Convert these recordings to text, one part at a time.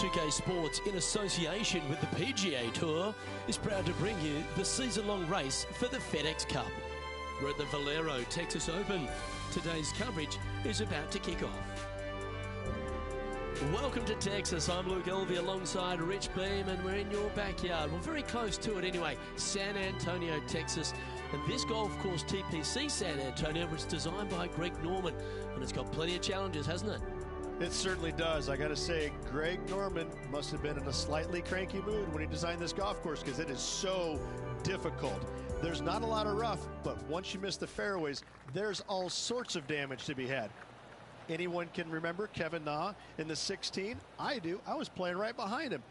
2K Sports, in association with the PGA Tour, is proud to bring you the season-long race for the FedEx Cup. We're at the Valero Texas Open. Today's coverage is about to kick off. Welcome to Texas. I'm Luke Elvey alongside Rich Beam, and we're in your backyard. We're very close to it anyway, San Antonio, Texas. And this golf course, TPC San Antonio, was designed by Greg Norman, and it's got plenty of challenges, hasn't it? It certainly does. I got to say, Greg Norman must have been in a slightly cranky mood when he designed this golf course, because it is so difficult. There's not a lot of rough, but once you miss the fairways, there's all sorts of damage to be had. Anyone can remember Kevin Na in the 16? I do. I was playing right behind him.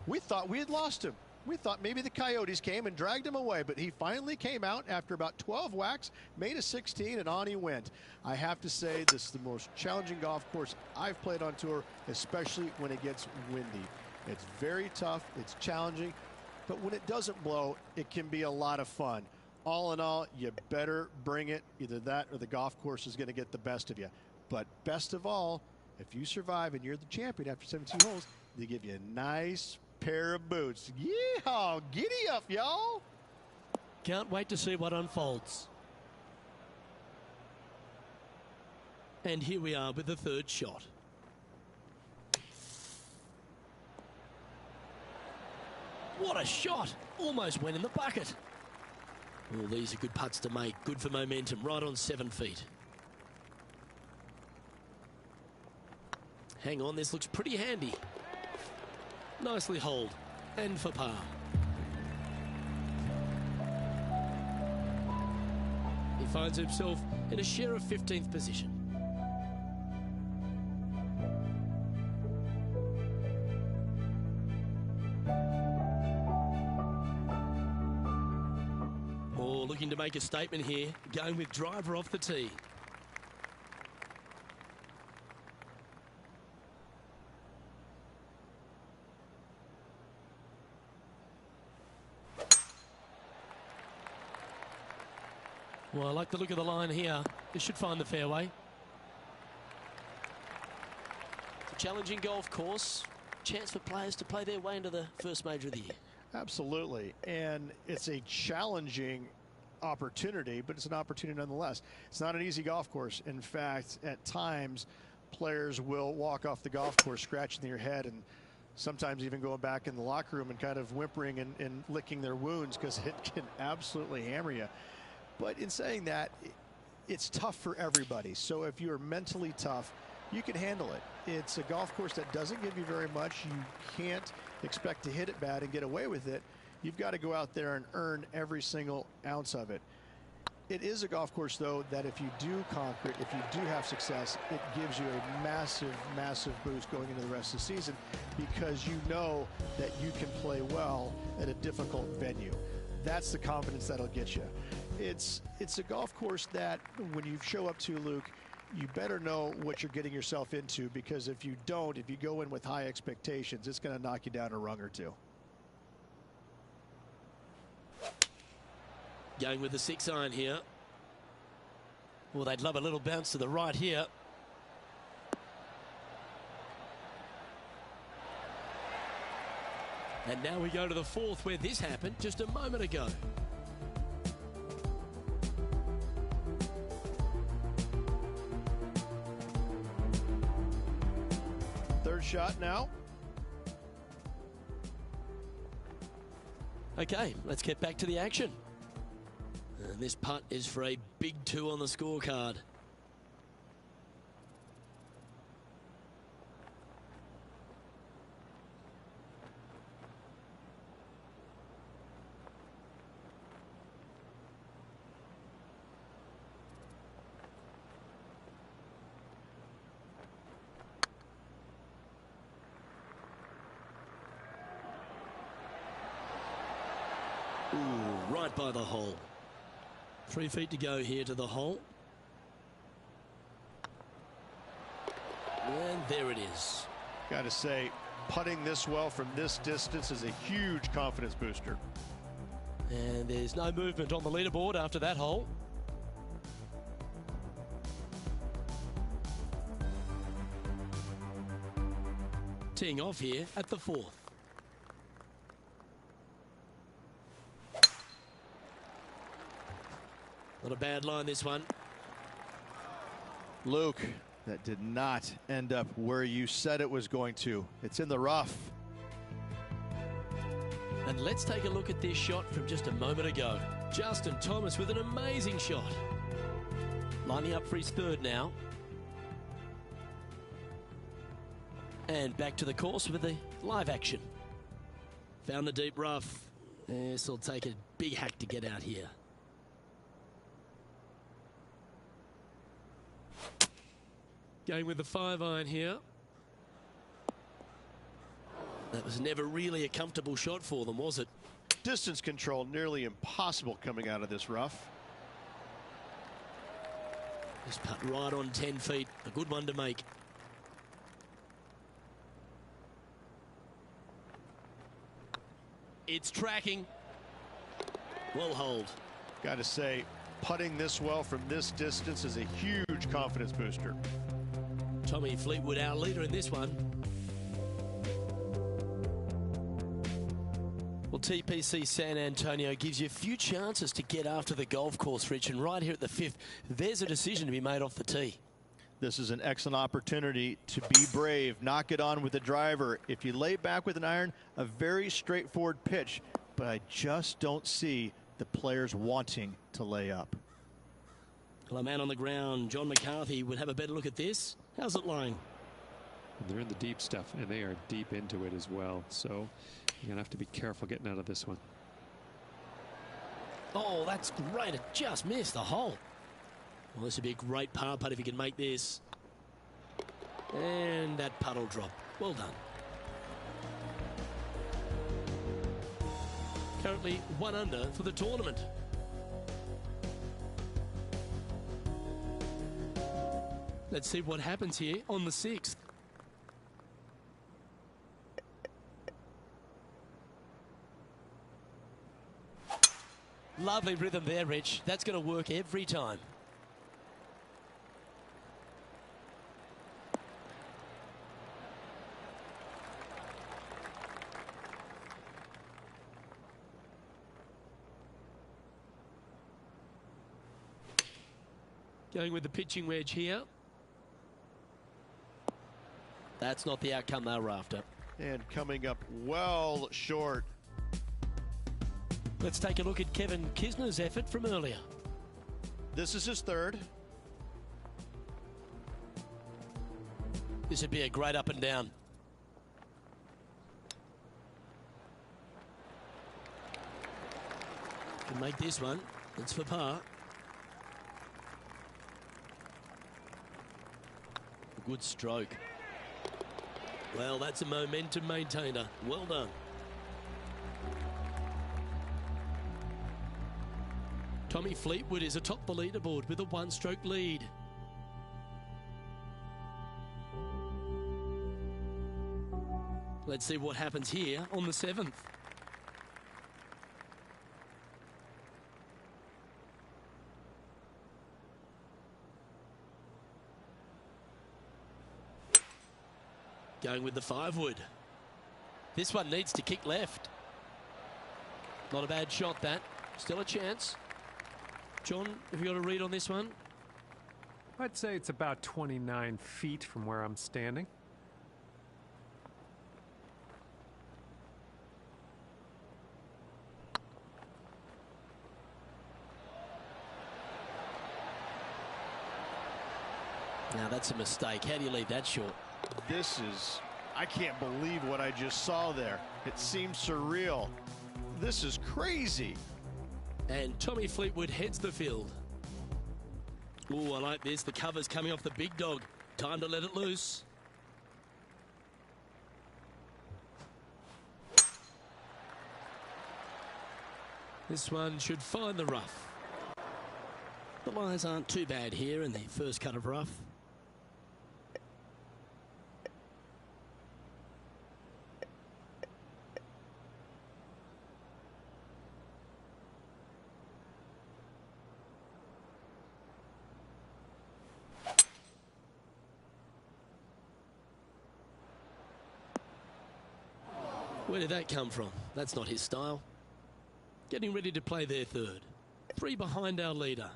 We thought we had lost him. We thought maybe the Coyotes came and dragged him away, but he finally came out after about 12 whacks, made a 16, and on he went. I have to say, this is the most challenging golf course I've played on tour, especially when it gets windy. It's very tough, it's challenging, but when it doesn't blow, it can be a lot of fun. All in all, you better bring it. Either that or the golf course is going to get the best of you. But best of all, if you survive and you're the champion after 17 holes, they give you a nice pair of boots. Yeehaw! Giddy up, y'all! Can't wait to see what unfolds. And here we are with the third shot. What a shot! Almost went in the bucket. Well, these are good putts to make. Good for momentum. Right on 7 feet. Hang on, this looks pretty handy. Nicely holed, and for par. He finds himself in a share of 15th position. Oh, looking to make a statement here, going with driver off the tee. Well, I like the look of the line here. This should find the fairway. It's a challenging golf course. Chance for players to play their way into the first major of the year. Absolutely. And it's a challenging opportunity, but it's an opportunity nonetheless. It's not an easy golf course. In fact, at times, players will walk off the golf course scratching their head and sometimes even going back in the locker room and kind of whimpering and licking their wounds, because it can absolutely hammer you. But in saying that, it's tough for everybody. So if you're mentally tough, you can handle it. It's a golf course that doesn't give you very much. You can't expect to hit it bad and get away with it. You've got to go out there and earn every single ounce of it. It is a golf course, though, that if you do conquer it, if you do have success, it gives you a massive, massive boost going into the rest of the season, because you know that you can play well at a difficult venue. That's the confidence that'll get you. It's a golf course that when you show up to, Luke, you better know what you're getting yourself into, because if you don't, if you go in with high expectations, it's going to knock you down a rung or two. Going with the 6-iron here. Well, they'd love a little bounce to the right here. And now we go to the fourth, where this happened just a moment ago. Third shot now. Okay, let's get back to the action. And this putt is for a big 2 on the scorecard. Ooh, right by the hole. 3 feet to go here to the hole. And there it is. Got to say, putting this well from this distance is a huge confidence booster. And there's no movement on the leaderboard after that hole. Teeing off here at the 4th. Not a bad line, this one. Luke, that did not end up where you said it was going to. It's in the rough. And let's take a look at this shot from just a moment ago. Justin Thomas with an amazing shot. Lining up for his 3rd now. And back to the course with the live action. Found the deep rough. This will take a big hack to get out here. Going with the 5-iron here. That was never really a comfortable shot for them, was it? Distance control nearly impossible coming out of this rough. This putt right on 10 feet. A good one to make. It's tracking. Well hold. Got to say, putting this well from this distance is a huge confidence booster. Tommy Fleetwood, our leader in this one. Well, TPC San Antonio gives you a few chances to get after the golf course, Rich, and right here at the 5th, there's a decision to be made off the tee. This is an excellent opportunity to be brave, knock it on with the driver. If you lay back with an iron, a very straightforward pitch, but I just don't see the players wanting to lay up. Well, a man on the ground, John McCarthy, would have a better look at this. How's it lying? They're in the deep stuff, and they are deep into it as well. So you're going to have to be careful getting out of this one. Oh, that's great. It just missed the hole. Well, this would be a great par putt if he can make this. And that putt will drop. Well done. Currently 1 under for the tournament. Let's see what happens here on the 6th. Lovely rhythm there, Rich. That's going to work every time. Going with the pitching wedge here. That's not the outcome they were after. And coming up well short. Let's take a look at Kevin Kisner's effort from earlier. This is his 3rd. This would be a great up and down. Can make this one. It's for par. A good stroke. Well, that's a momentum maintainer. Well done. Tommy Fleetwood is atop the leaderboard with a 1-stroke lead. Let's see what happens here on the 7th. Going with the 5-wood. This one needs to kick left. Not a bad shot, that. Still a chance. John, have you got a read on this one? I'd say it's about 29 feet from where I'm standing. Now that's a mistake. How do you leave that short? This is, I can't believe what I just saw there. It seems surreal. This is crazy. And Tommy Fleetwood heads the field. Ooh, I like this. The cover's coming off the big dog. Time to let it loose. This one should find the rough. The lies aren't too bad here in the first cut of rough. Where did that come from? That's not his style. Getting ready to play their third. 3 behind our leader.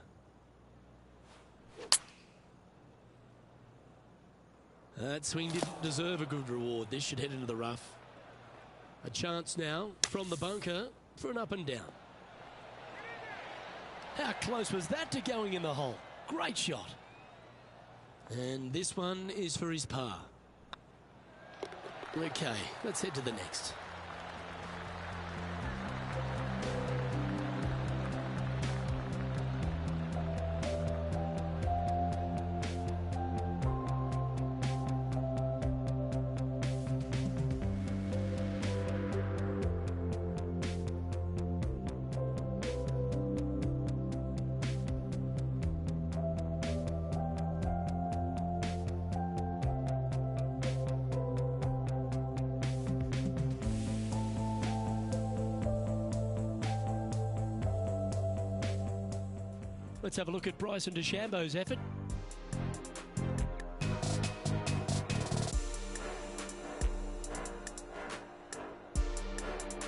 That swing didn't deserve a good reward. This should head into the rough. A chance now from the bunker for an up and down. How close was that to going in the hole? Great shot. And this one is for his par. Okay, let's head to the next. Let's have a look at Bryson DeChambeau's effort.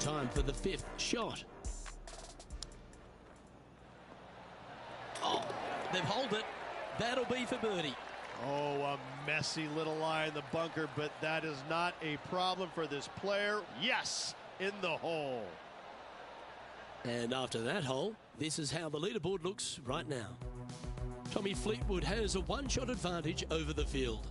Time for the 5th shot. Oh, they've holed it. That'll be for birdie. Oh, a messy little lie in the bunker, but that is not a problem for this player. Yes, in the hole. And after that hole, this is how the leaderboard looks right now. Tommy Fleetwood has a 1-shot advantage over the field.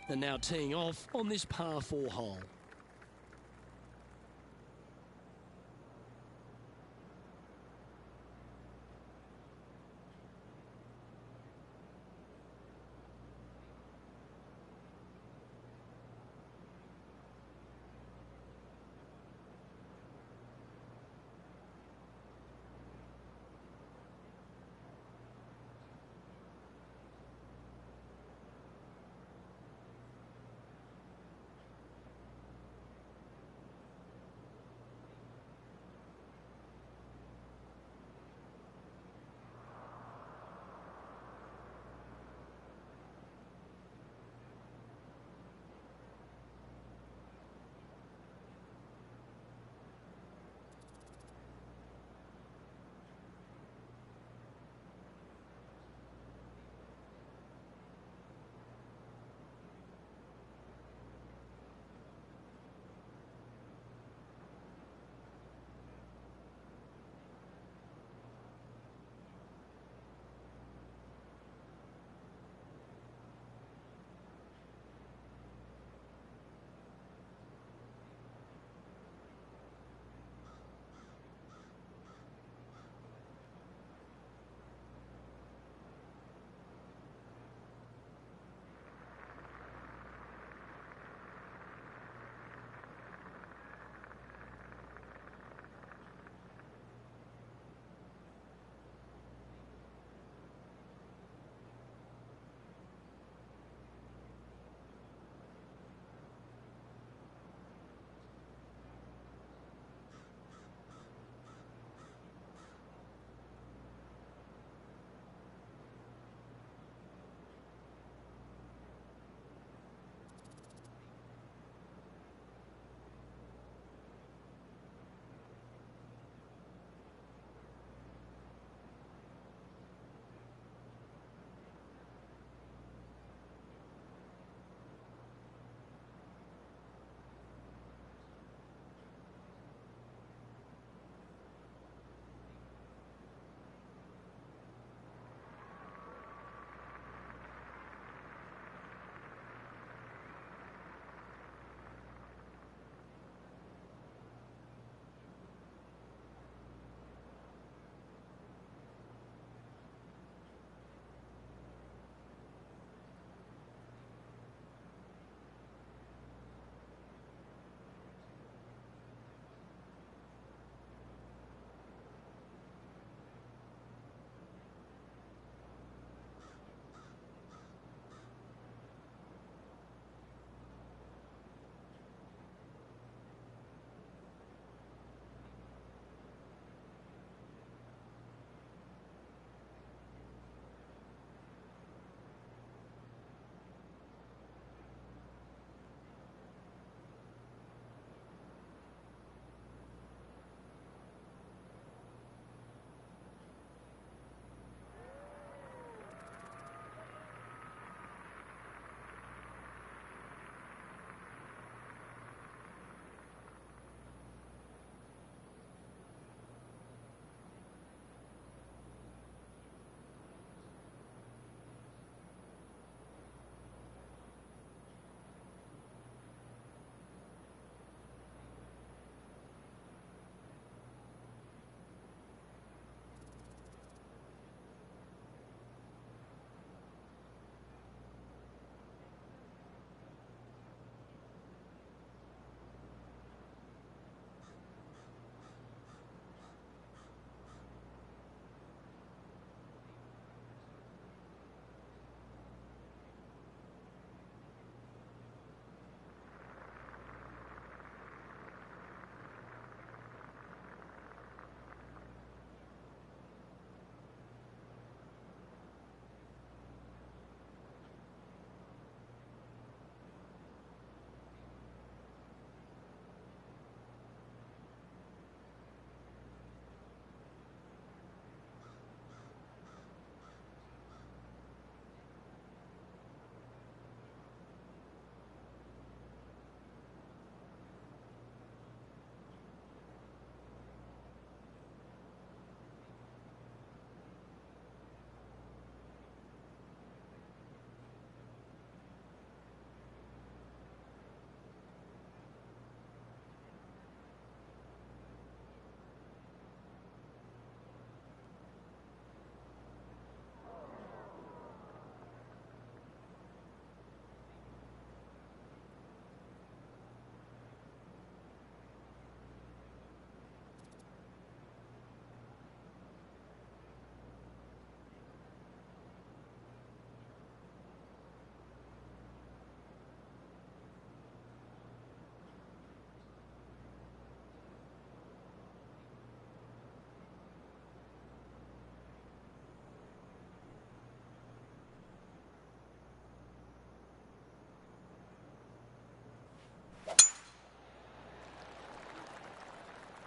And now teeing off on this par 4 hole.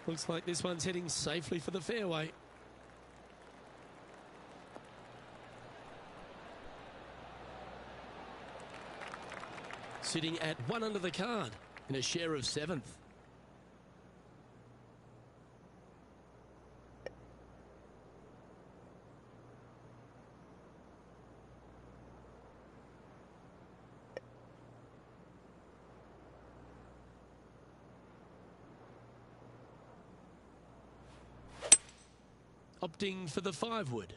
Looks like this one's heading safely for the fairway. Sitting at 1 under the card in a share of 7th. Opting for the 5-wood.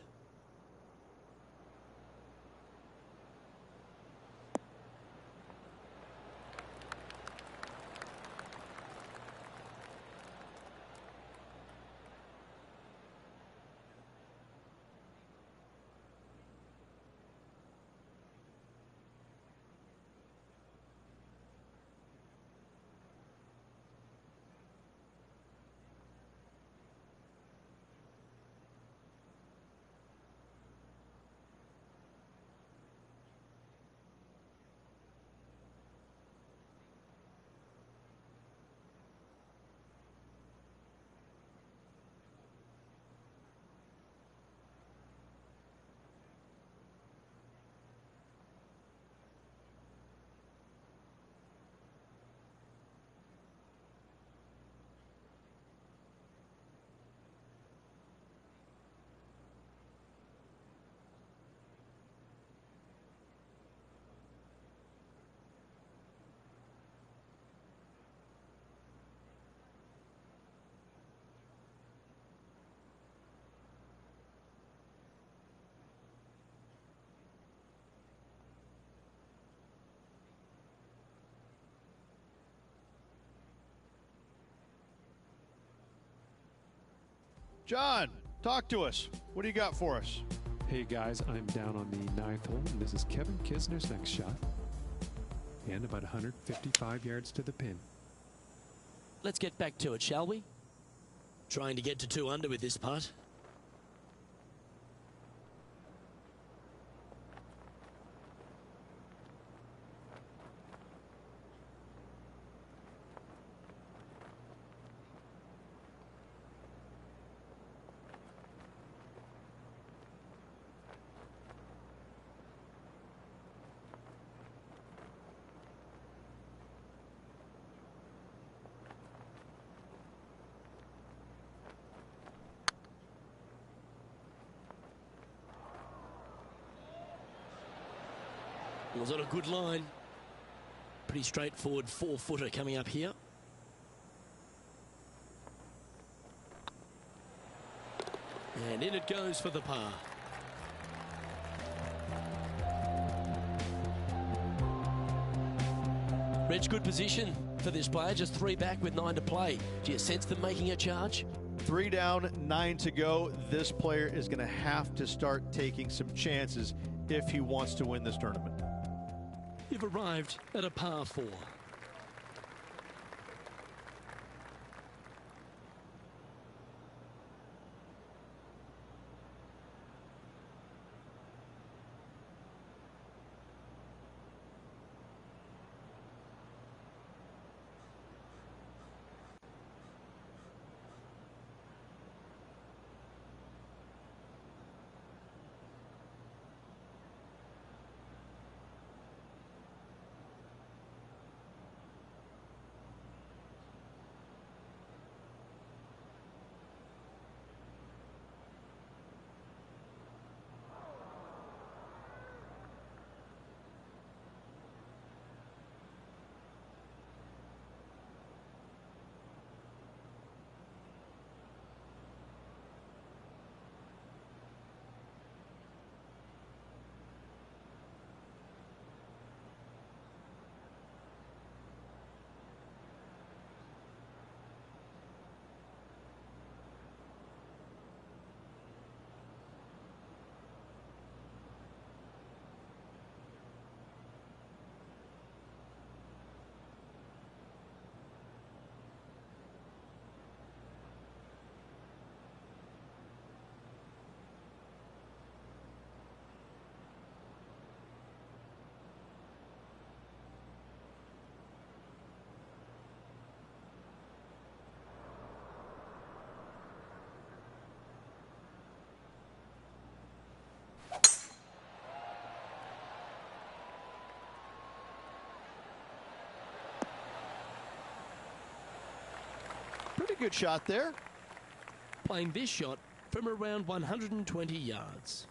John, talk to us. What do you got for us? Hey guys, I'm down on the 9th hole, and this is Kevin Kisner's next shot. And about 155 yards to the pin. Let's get back to it, shall we? Trying to get to 2 under with this putt. Was on a good line. Pretty straightforward 4-footer coming up here. And in it goes for the par. Reg, good position for this player. Just 3 back with 9 to play. Do you sense them making a charge? 3 down, 9 to go. This player is going to have to start taking some chances if he wants to win this tournament. You've arrived at a par 4. Pretty good shot there. Playing this shot from around 120 yards.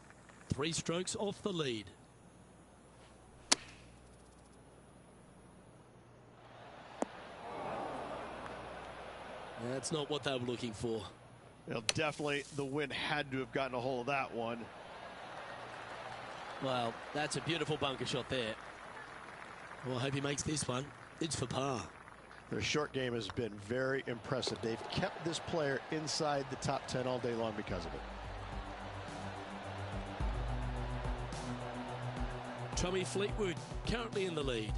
3 strokes off the lead. That's not what they were looking for. Well, definitely the wind had to have gotten a hold of that one. Well, that's a beautiful bunker shot there. Well, I hope he makes this one. It's for par. Their short game has been very impressive. They've kept this player inside the top 10 all day long because of it. Tommy Fleetwood currently in the lead.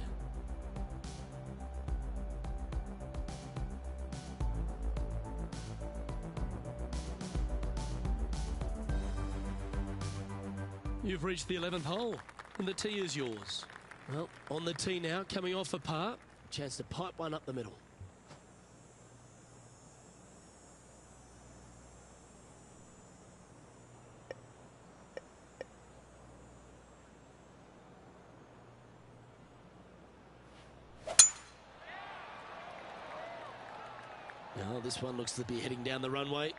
You've reached the 11th hole, and the tee is yours. Well, on the tee now, coming off a par, chance to pipe one up the middle. Now, this one looks to be heading down the runway.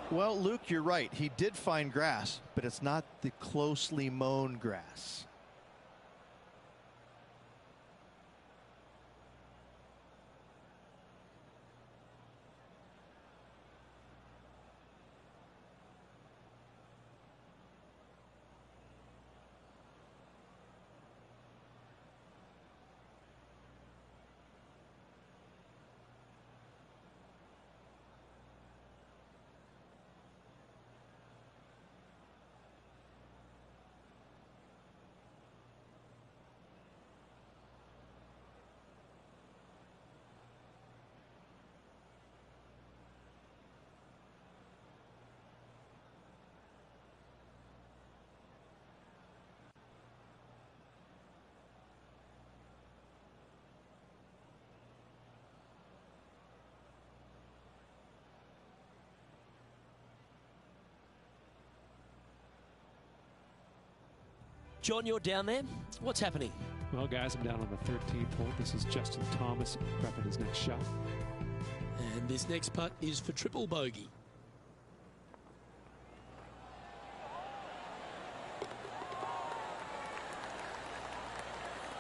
Well, Luke, you're right. He did find grass, but it's not the closely mown grass. John, you're down there. What's happening? Well, guys, I'm down on the 13th hole. This is Justin Thomas prepping his next shot. And this next putt is for triple bogey.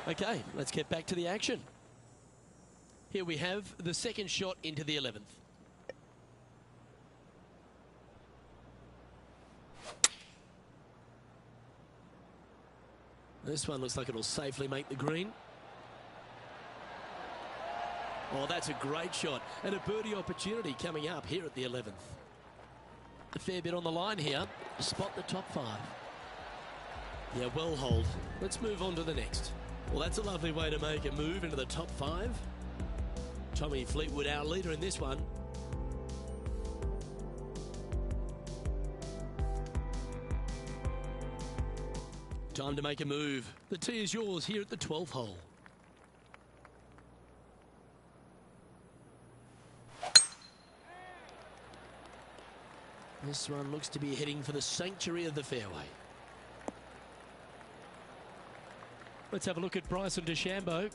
Okay, let's get back to the action. Here we have the second shot into the 11th. This one looks like it'll safely make the green. Oh, that's a great shot. And a birdie opportunity coming up here at the 11th. A fair bit on the line here. Spot the top 5. Yeah, well hold. Let's move on to the next. Well, that's a lovely way to make a move into the top 5. Tommy Fleetwood, our leader in this one. Time to make a move. The tee is yours here at the 12th hole. This one looks to be heading for the sanctuary of the fairway. Let's have a look at Bryson DeChambeau.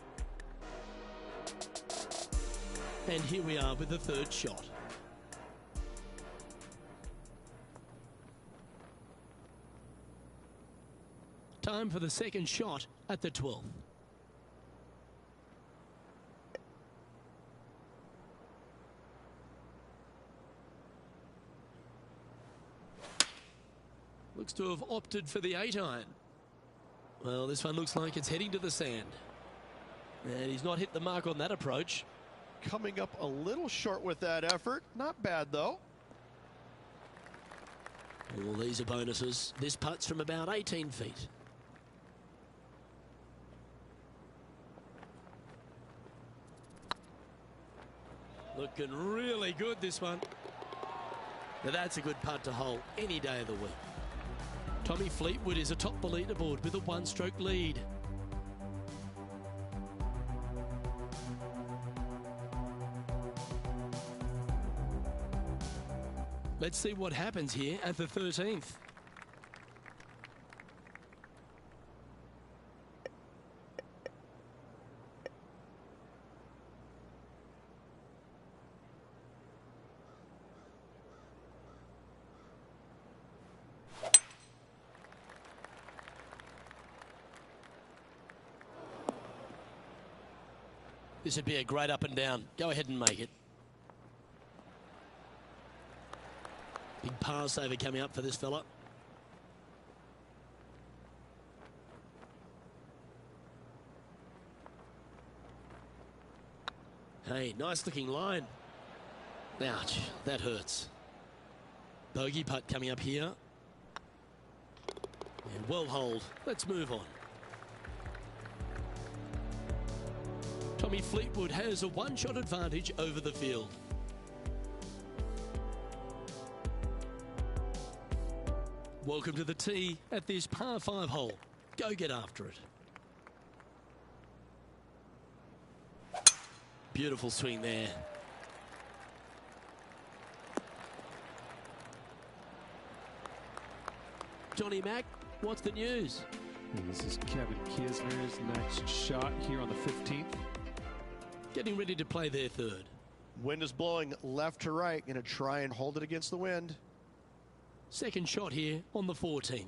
And here we are with the third shot. Time for the second shot at the 12th. Looks to have opted for the 8-iron. Well, this one looks like it's heading to the sand. And he's not hit the mark on that approach. Coming up a little short with that effort. Not bad, though. All these are bonuses. This putt's from about 18 feet. Looking really good, this one. Now that's a good putt to hole any day of the week. Tommy Fleetwood is atop the leaderboard with a 1-stroke lead. Let's see what happens here at the 13th. This would be a great up and down. Go ahead and make it. Big par saver coming up for this fella. Hey, nice looking line. Ouch, that hurts. Bogey putt coming up here. And well holed. Let's move on. Tommy Fleetwood has a one-shot advantage over the field. Welcome to the tee at this par 5 hole. Go get after it. Beautiful swing there. Johnny Mack, what's the news? And this is Kevin Kisner's next shot here on the 15th. Getting ready to play their third. Wind is blowing left to right. Going to try and hold it against the wind. Second shot here on the 14th.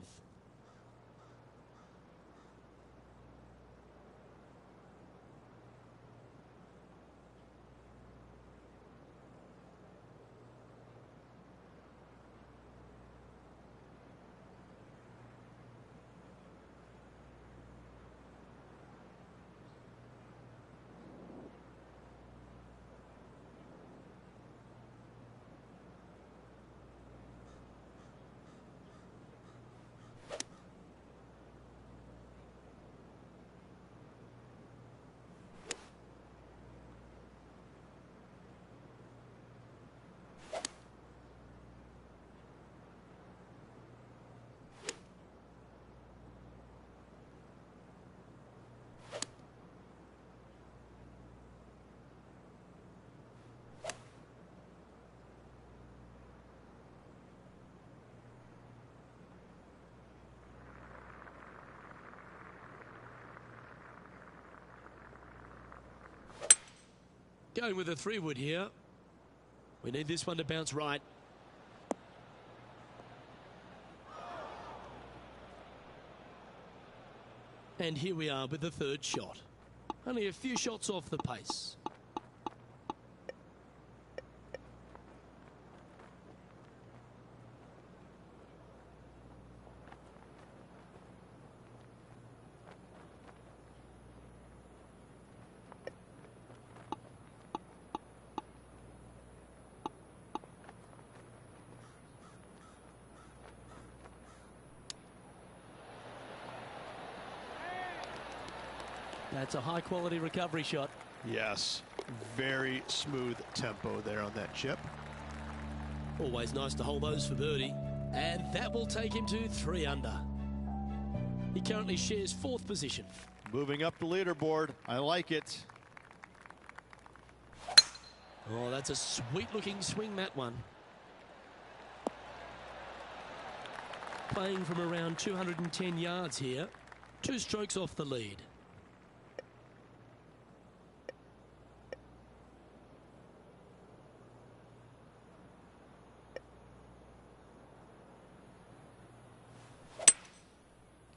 Going with a 3-wood here. We need this one to bounce right. And here we are with the third shot. Only a few shots off the pace. That's a high-quality recovery shot. Yes, very smooth tempo there on that chip. Always nice to hold those for birdie. And that will take him to 3 under. He currently shares 4th position. Moving up the leaderboard. I like it. Oh, that's a sweet-looking swing, that one. Playing from around 210 yards here. 2 strokes off the lead.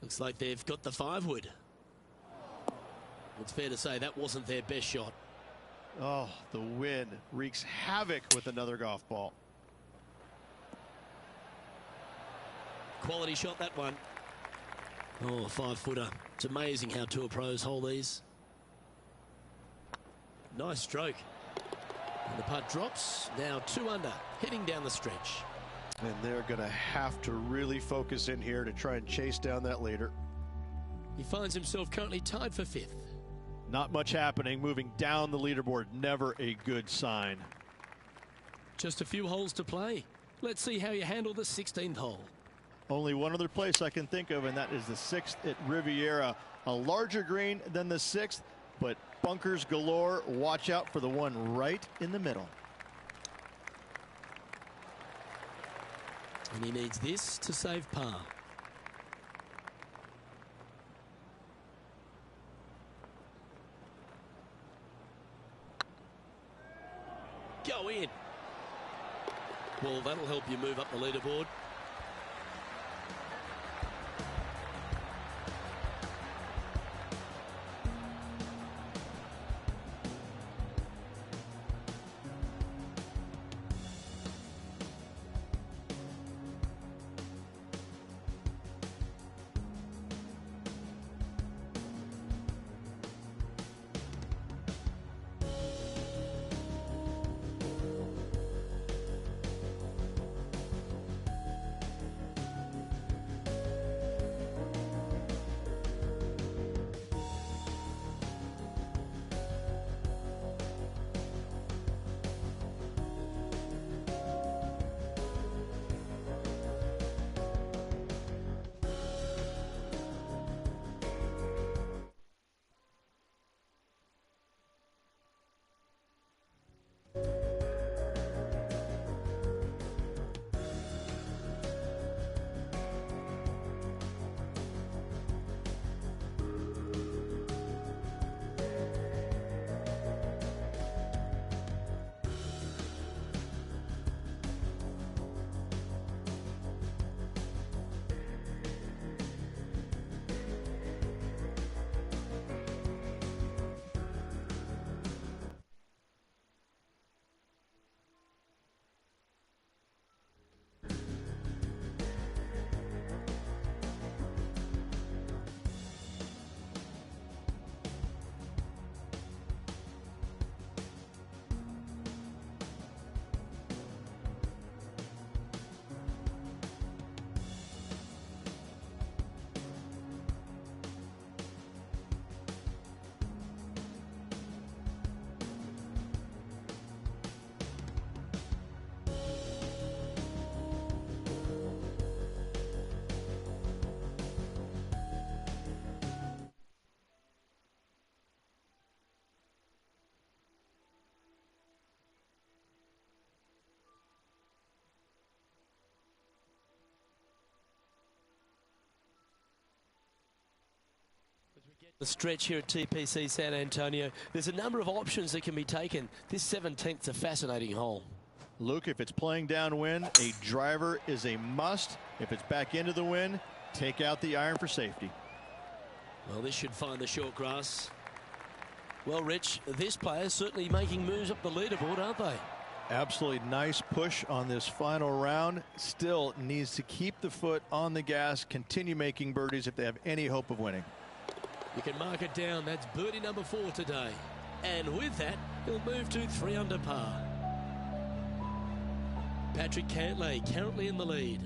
Looks like they've got the 5-wood. It's fair to say that wasn't their best shot. Oh, the wind wreaks havoc with another golf ball. Quality shot, that one. Oh, 5-footer. It's amazing how tour pros hold these. Nice stroke. And the putt drops. Now 2 under, heading down the stretch. And they're going to have to really focus in here to try and chase down that leader. He finds himself currently tied for 5th. Not much happening. Moving down the leaderboard, never a good sign. Just a few holes to play. Let's see how you handle the 16th hole. Only one other place I can think of, and that is the 6th at Riviera. A larger green than the 6th, but bunkers galore. Watch out for the one right in the middle. And he needs this to save par. Go in. Well, that'll help you move up the leaderboard. The stretch here at TPC San Antonio. There's a number of options that can be taken. This 17th's a fascinating hole. Luke, if it's playing downwind, a driver is a must. If it's back into the wind, take out the iron for safety. Well, this should find the short grass. Well, Rich, this player's certainly making moves up the leaderboard, aren't they? Absolutely nice push on this final round. Still needs to keep the foot on the gas, continue making birdies if they have any hope of winning. You can mark it down. That's birdie number 4 today. And with that, he'll move to 3 under par. Patrick Cantlay currently in the lead.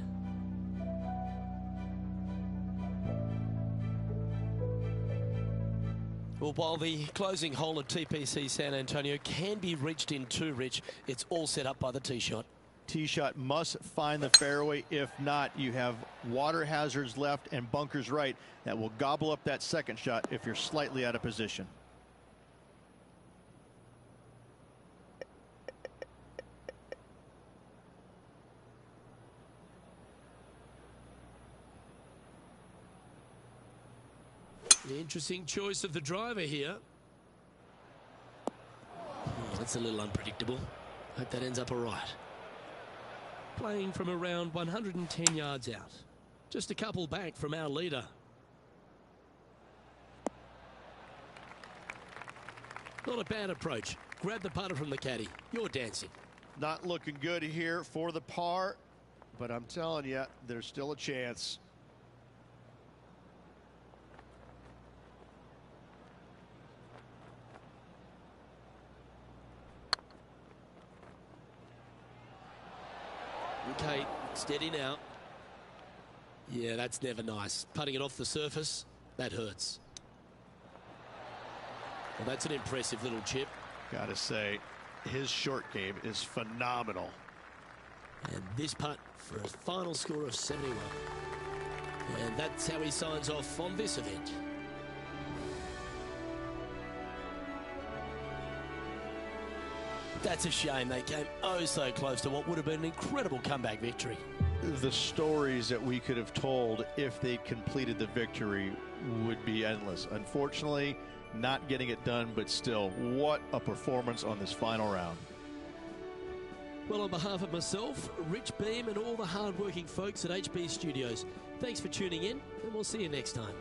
Well, while the closing hole at TPC San Antonio can be reached in 2, Rich, it's all set up by the tee shot. Tee shot must find the fairway. If not, you have water hazards left and bunkers right that will gobble up that second shot if you're slightly out of position. The interesting choice of the driver here. That's a little unpredictable. Hope that ends up all right. Playing from around 110 yards out. Just a couple back from our leader. Not a bad approach. Grab the putter from the caddy. You're dancing. Not looking good here for the par, but I'm telling you, there's still a chance. Okay, steady now. Yeah, that's never nice. Putting it off the surface, that hurts. Well, that's an impressive little chip. Gotta say, his short game is phenomenal. And this putt for a final score of 71. And that's how he signs off on this event. That's a shame. They came oh so close to what would have been an incredible comeback victory. The stories that we could have told if they completed the victory would be endless. Unfortunately, not getting it done, but still, what a performance on this final round. Well, on behalf of myself, Rich Beam, and all the hard-working folks at HB Studios, thanks for tuning in, and we'll see you next time.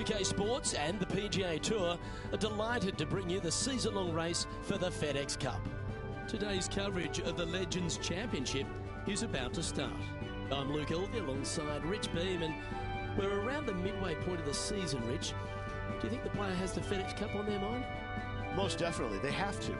UK Sports and the PGA Tour are delighted to bring you the season-long race for the FedEx Cup. Today's coverage of the Legends Championship is about to start. I'm Luke Elvey alongside Rich Beam, and we're around the midway point of the season, Rich. Do you think the player has the FedEx Cup on their mind? Most definitely. They have to.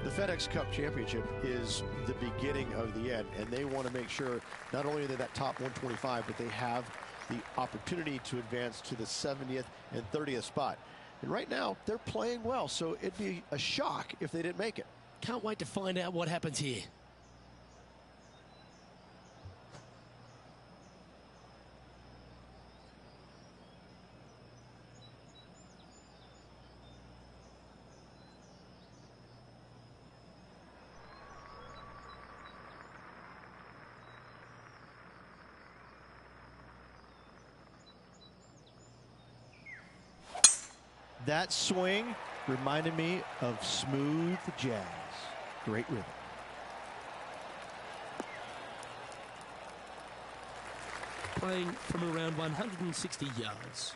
The FedEx Cup Championship is the beginning of the end, and they want to make sure not only are they that top 125, but they have the opportunity to advance to the 70th and 30th spot. And right now, they're playing well, so it'd be a shock if they didn't make it. Can't wait to find out what happens here. That swing reminded me of smooth jazz. Great rhythm. Playing from around 160 yards.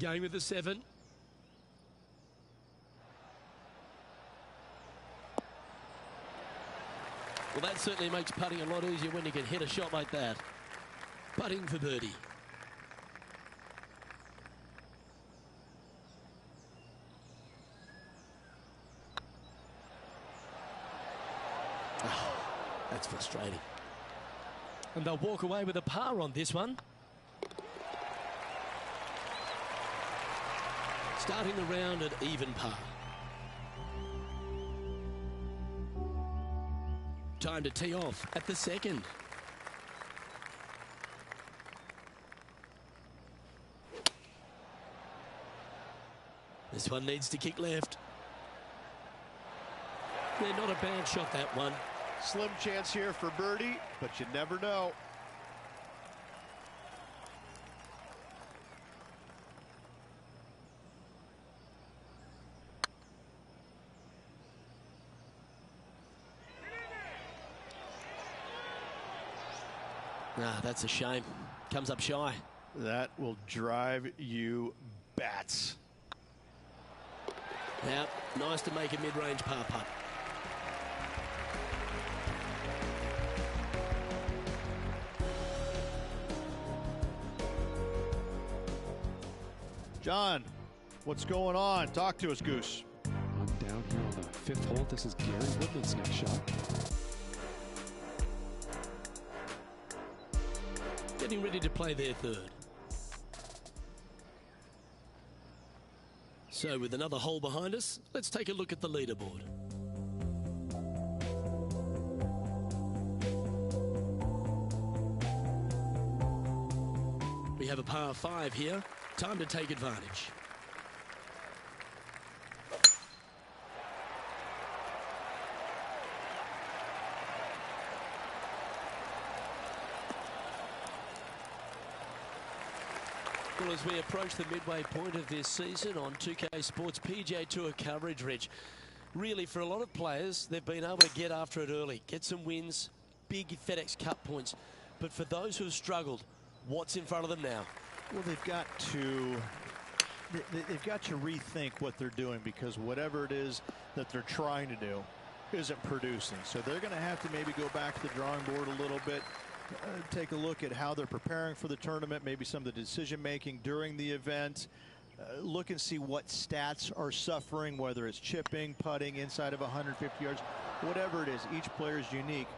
Going with the 7. Well, that certainly makes putting a lot easier when you can hit a shot like that. Putting for birdie. Oh, that's frustrating. And they'll walk away with a par on this one. Starting the round at even par. Time to tee off at the 2nd. This one needs to kick left. They're not a bad shot, that one. Slim chance here for birdie, but you never know. Ah, that's a shame. Comes up shy. That will drive you bats. Now, nice to make a mid-range par putt. John, what's going on? Talk to us, Goose. I'm down here on the 5th hole. This is Gary Woodland's next shot. Getting ready to play their 3rd. So with another hole behind us, let's take a look at the leaderboard. We have a par 5 here. Time to take advantage. Well, as we approach the midway point of this season on 2K Sports PGA Tour coverage, Rich, really for a lot of players, they've been able to get after it early, get some wins, big FedEx Cup points. But for those who have struggled, what's in front of them now? Well, they've got to rethink what they're doing, because whatever it is that they're trying to do isn't producing. So they're going to have to maybe go back to the drawing board a little bit, take a look at how they're preparing for the tournament, maybe some of the decision making during the event, look and see what stats are suffering, whether it's chipping, putting inside of 150 yards, whatever it is. Each player is unique.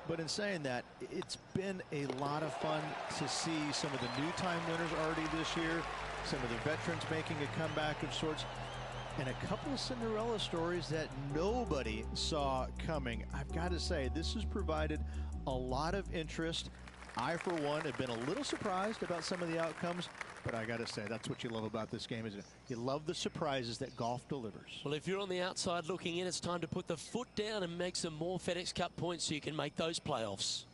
But in saying that, it's been a lot of fun to see some of the new time winners already this year, some of the veterans making a comeback of sorts, and a couple of Cinderella stories that nobody saw coming. I've got to say, this has provided a lot of interest. I, for one, have been a little surprised about some of the outcomes, but I got to say, that's what you love about this game, isn't it? You love the surprises that golf delivers. Well, if you're on the outside looking in, it's time to put the foot down and make some more FedEx Cup points so you can make those playoffs.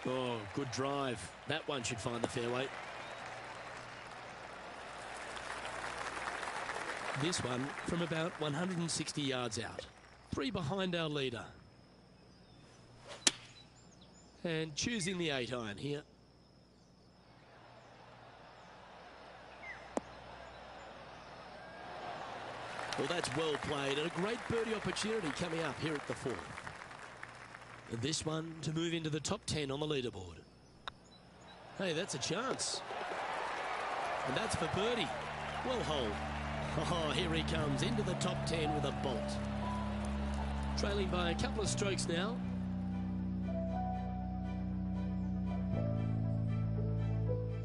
Oh, good drive. That one should find the fairway. This one from about 160 yards out. 3 behind our leader. And choosing the 8-iron here. Well, that's well played, and a great birdie opportunity coming up here at the 4th. And this one to move into the top 10 on the leaderboard. Hey, that's a chance. And that's for birdie. Well holed. Oh, here he comes into the top 10 with a bolt. Trailing by a couple of strokes now.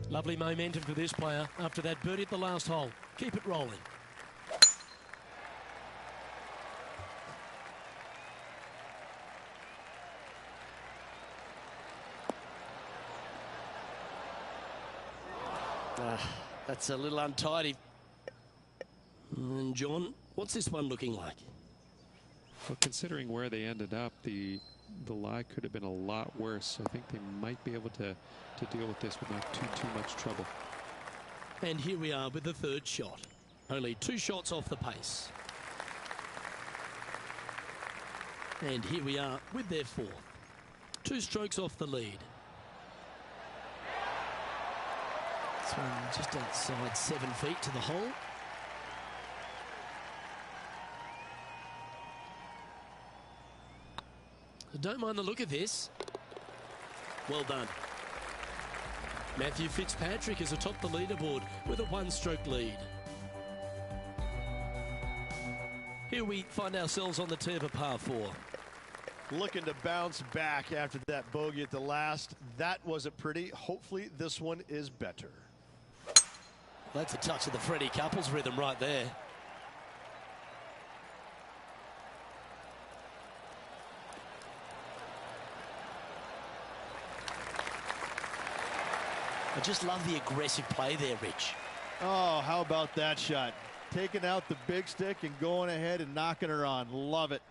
Lovely momentum for this player after that birdie at the last hole. Keep it rolling. That's a little untidy. And John, what's this one looking like? Well, considering where they ended up, the lie could have been a lot worse. I think they might be able to deal with this with not too much trouble. And here we are with the third shot. Only 2 shots off the pace. And here we are with their fourth. 2 strokes off the lead. This one just outside 7 feet to the hole. Don't mind the look of this. Well done. Matthew Fitzpatrick is atop the leaderboard with a 1-stroke lead. Here we find ourselves on the tee of a par 4. Looking to bounce back after that bogey at the last. That wasn't pretty. Hopefully this one is better. That's a touch of the Freddie Couples rhythm right there. I just love the aggressive play there, Rich. Oh, how about that shot? Taking out the big stick and going ahead and knocking her on. Love it.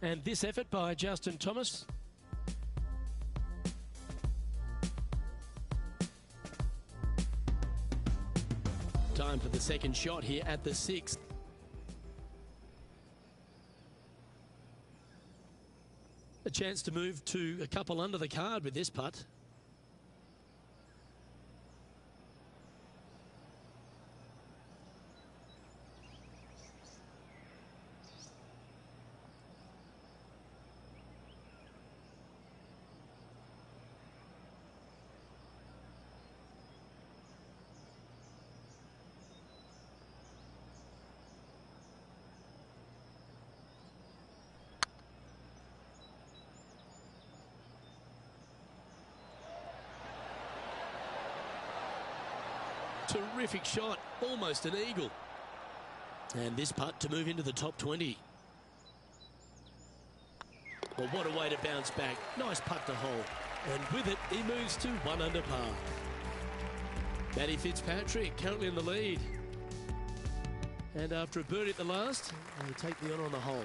And this effort by Justin Thomas. Time for the second shot here at the 6th. A chance to move to a couple under the card with this putt. Terrific shot, almost an eagle. And this putt to move into the top 20. Well, what a way to bounce back. Nice putt to hole. And with it, he moves to 1 under par. Matty Fitzpatrick currently in the lead. And after a birdie at the last, they take the honour on the hole.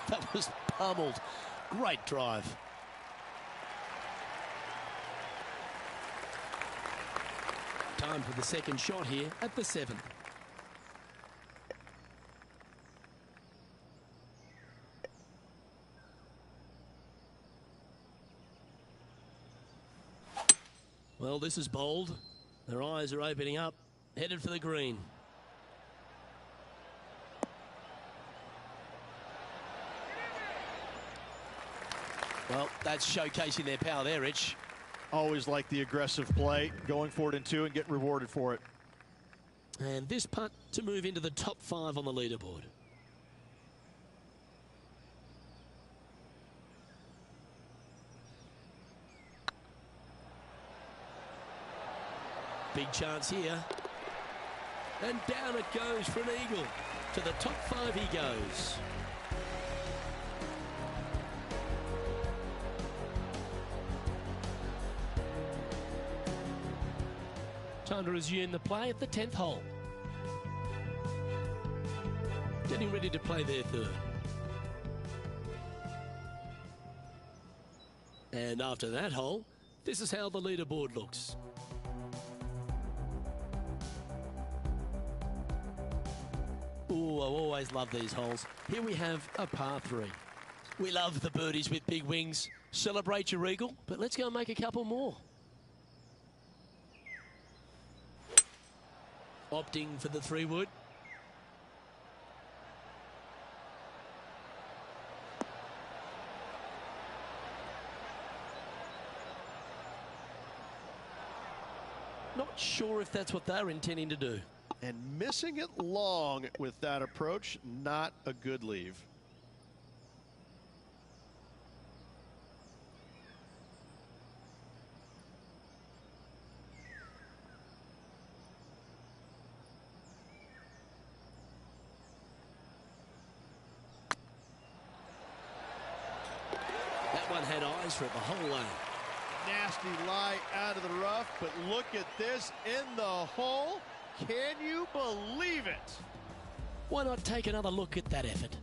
That was pummeled. Great drive. Time for the second shot here at the 7th. Well, this is bold. Their eyes are opening up, headed for the green. Well, that's showcasing their power there, Rich. Always like the aggressive play, going for it in 2 and getting rewarded for it. And this putt to move into the top 5 on the leaderboard. Big chance here. And down it goes for an eagle. To the top 5 he goes. Time to resume the play at the 10th hole. Getting ready to play their third. And after that hole, this is how the leaderboard looks. Ooh, I always love these holes. Here we have a par 3. We love the birdies with big wings. Celebrate your eagle, but let's go and make a couple more. Opting for the 3-wood. Not sure if that's what they're intending to do. And missing it long with that approach, not a good leave. That one had eyes for it the whole way. Nasty lie out of the rough, but look at this in the hole. Can you believe it? Why not take another look at that effort?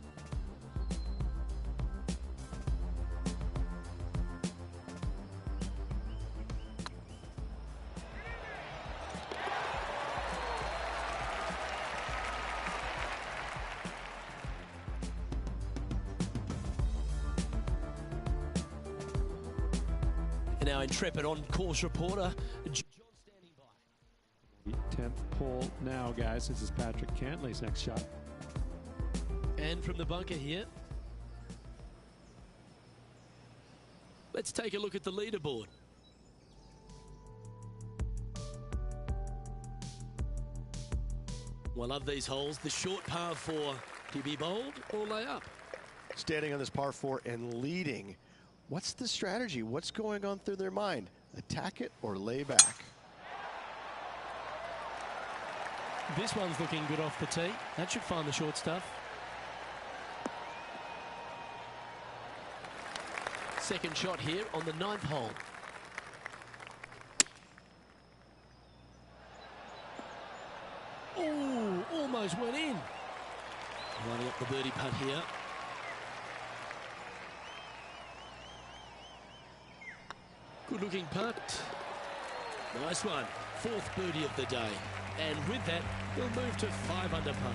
And our intrepid on-course reporter, John, standing by. 10th pull now, guys. This is Patrick Cantley's next shot. And from the bunker here, let's take a look at the leaderboard. Well, of these holes, the short par 4. Do you be bold or lay up? Standing on this par 4 and leading. What's the strategy? What's going on through their mind? Attack it or lay back? This one's looking good off the tee. That should find the short stuff. Second shot here on the 9th hole. Oh, almost went in. Lining up the birdie putt here. Good looking putt. Nice one. 4th birdie of the day. And with that, we'll move to 5 under par.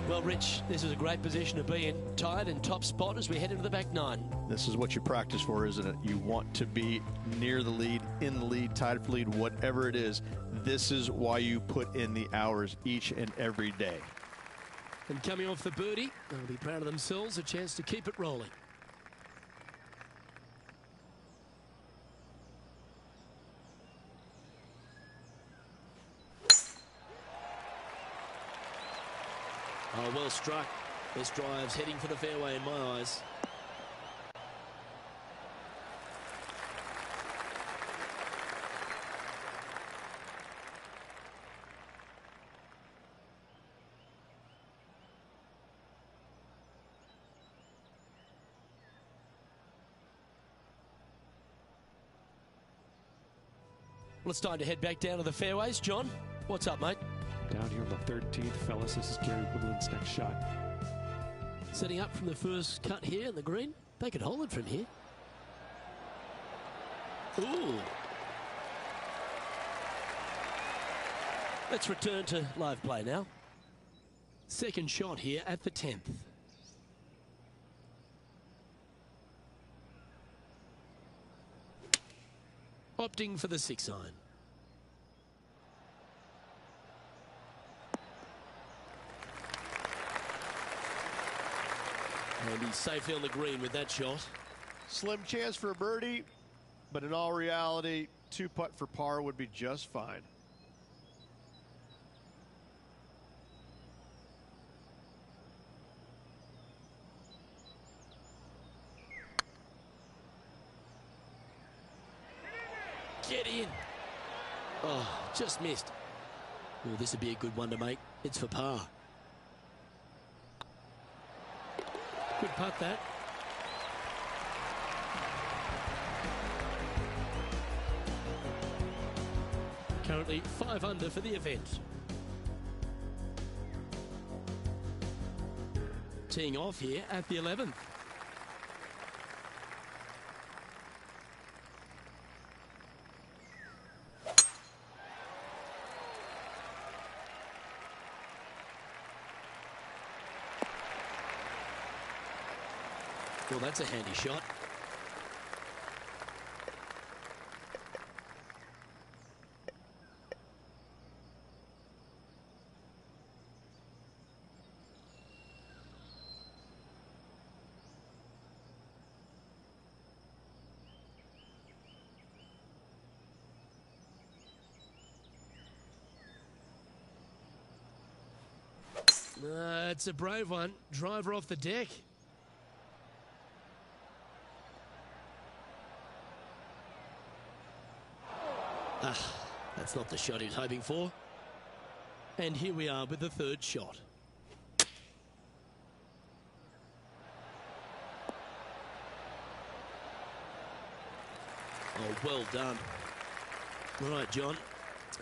Well, Rich, this is a great position to be in. Tied and top spot as we head into the back 9. This is what you practice for, isn't it? You want to be near the lead, in the lead, tied for lead, whatever it is. This is why you put in the hours each and every day. And coming off the birdie, they'll be proud of themselves, a chance to keep it rolling. Oh, well struck. This drive's heading for the fairway in my eyes. Well, it's time to head back down to the fairways. John, what's up, mate? Down here on the 13th, fellas, this is Gary Woodland's next shot. Setting up from the first cut here in the green. They could hold it from here. Ooh. Let's return to live play now. Second shot here at the 10th. Opting for the 6 iron. And he's safely on the green with that shot. Slim chance for a birdie, but in all reality, 2-putt for par would be just fine. Get in. Oh, just missed. Well, this would be a good one to make. It's for par. Good putt, that. Currently 5 under for the event. Teeing off here at the 11th. Well, that's a handy shot. It's a brave one. Driver off the deck. That's not the shot he was hoping for. And here we are with the third shot. Oh, well done. All right, John.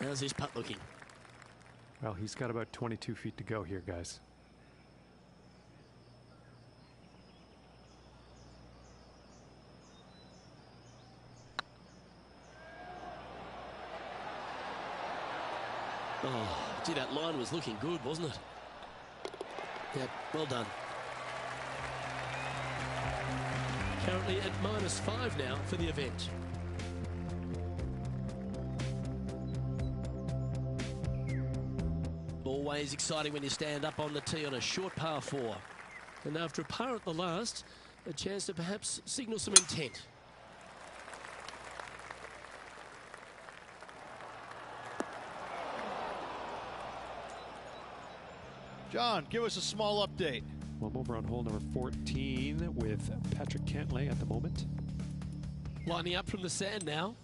How's his putt looking? Well, he's got about 22 feet to go here, guys. Oh, gee, that line was looking good, wasn't it? Yep, well done. Currently at -5 now for the event. Always exciting when you stand up on the tee on a short par 4. And after a par at the last, a chance to perhaps signal some intent. John, give us a small update. One over on hole number 14 with Patrick Cantlay at the moment. Lining up from the sand now.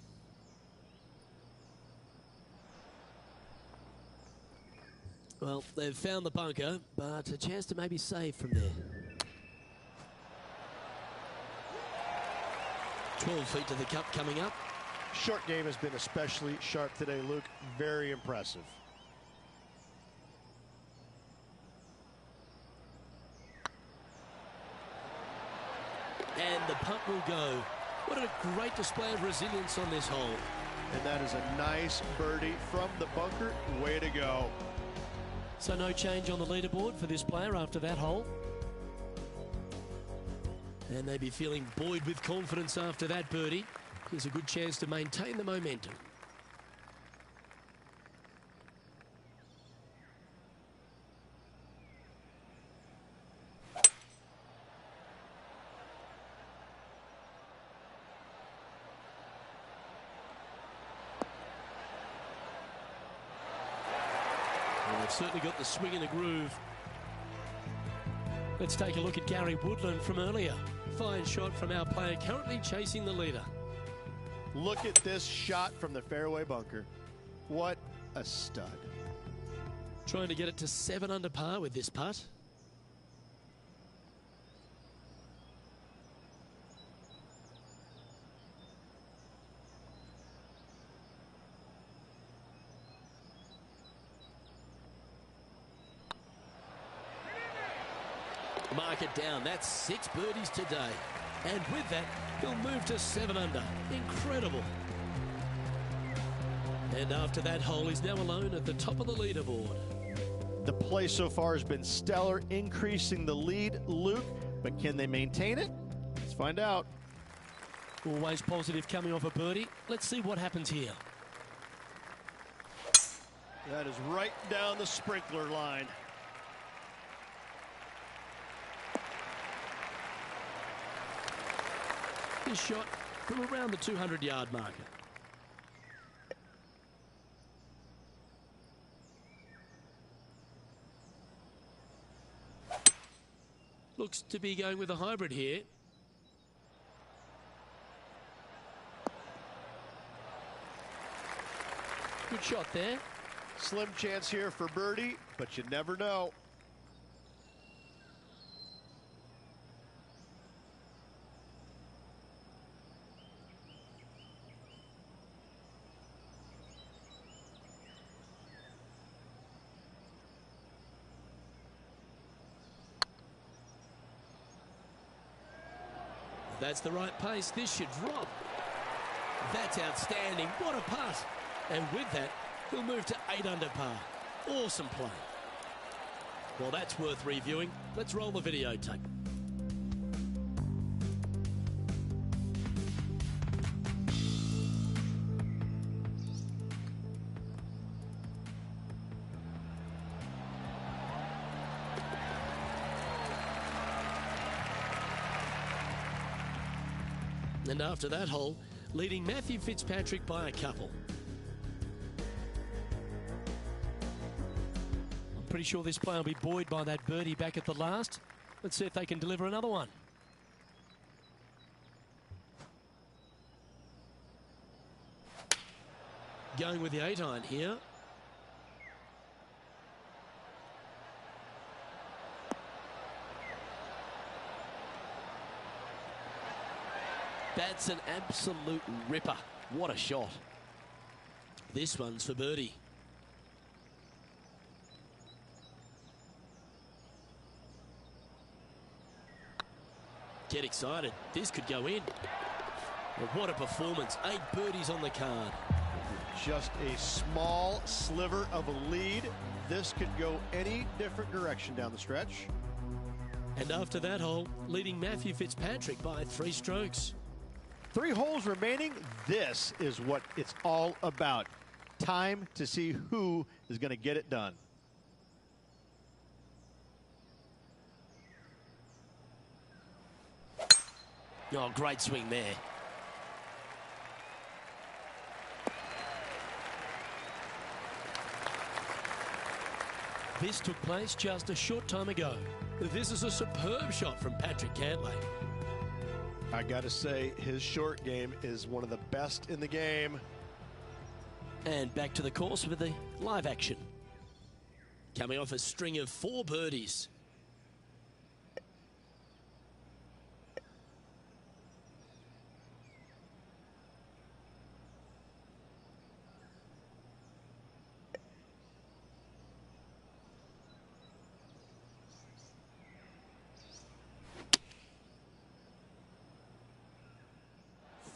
Well, they've found the bunker, but a chance to maybe save from there. 12 feet to the cup coming up. Short game has been especially sharp today, Luke. Very impressive. And the putt will go. What a great display of resilience on this hole. And that is a nice birdie from the bunker. Way to go. So no change on the leaderboard for this player after that hole. And they'd be feeling buoyed with confidence after that birdie. Here's a good chance to maintain the momentum. They've certainly got the swing and the groove. Let's take a look at Gary Woodland from earlier. Fine shot from our player currently chasing the leader. Look at this shot from the fairway bunker. What a stud. Trying to get it to 7 under par with this putt. Mark it down. That's 6 birdies today. And with that, he'll move to 7 under. Incredible. And after that hole, he's now alone at the top of the leaderboard. The play so far has been stellar, increasing the lead, Luke. But can they maintain it? Let's find out. Always positive coming off a birdie. Let's see what happens here. That is right down the sprinkler line. This shot from around the 200-yard marker. Looks to be going with a hybrid here. Good shot there. Slim chance here for birdie, but you never know. That's the right pace. This should drop. That's outstanding. What a putt. And with that, he'll move to 8 under par. Awesome play. Well, that's worth reviewing. Let's roll the videotape. And after that hole, leading Matthew Fitzpatrick by a couple. I'm pretty sure this player will be buoyed by that birdie back at the last. Let's see if they can deliver another one. Going with the 8-iron here. That's an absolute ripper. What a shot. This one's for birdie. Get excited. This could go in. Well, what a performance. 8 birdies on the card. Just a small sliver of a lead. This could go any different direction down the stretch. And after that hole, leading Matthew Fitzpatrick by 3 strokes. 3 holes remaining. This is what it's all about. Time to see who is going to get it done. Oh, great swing there. This took place just a short time ago. This is a superb shot from Patrick Cantlay. I got to say, his short game is one of the best in the game. And back to the course with the live action. Coming off a string of 4 birdies.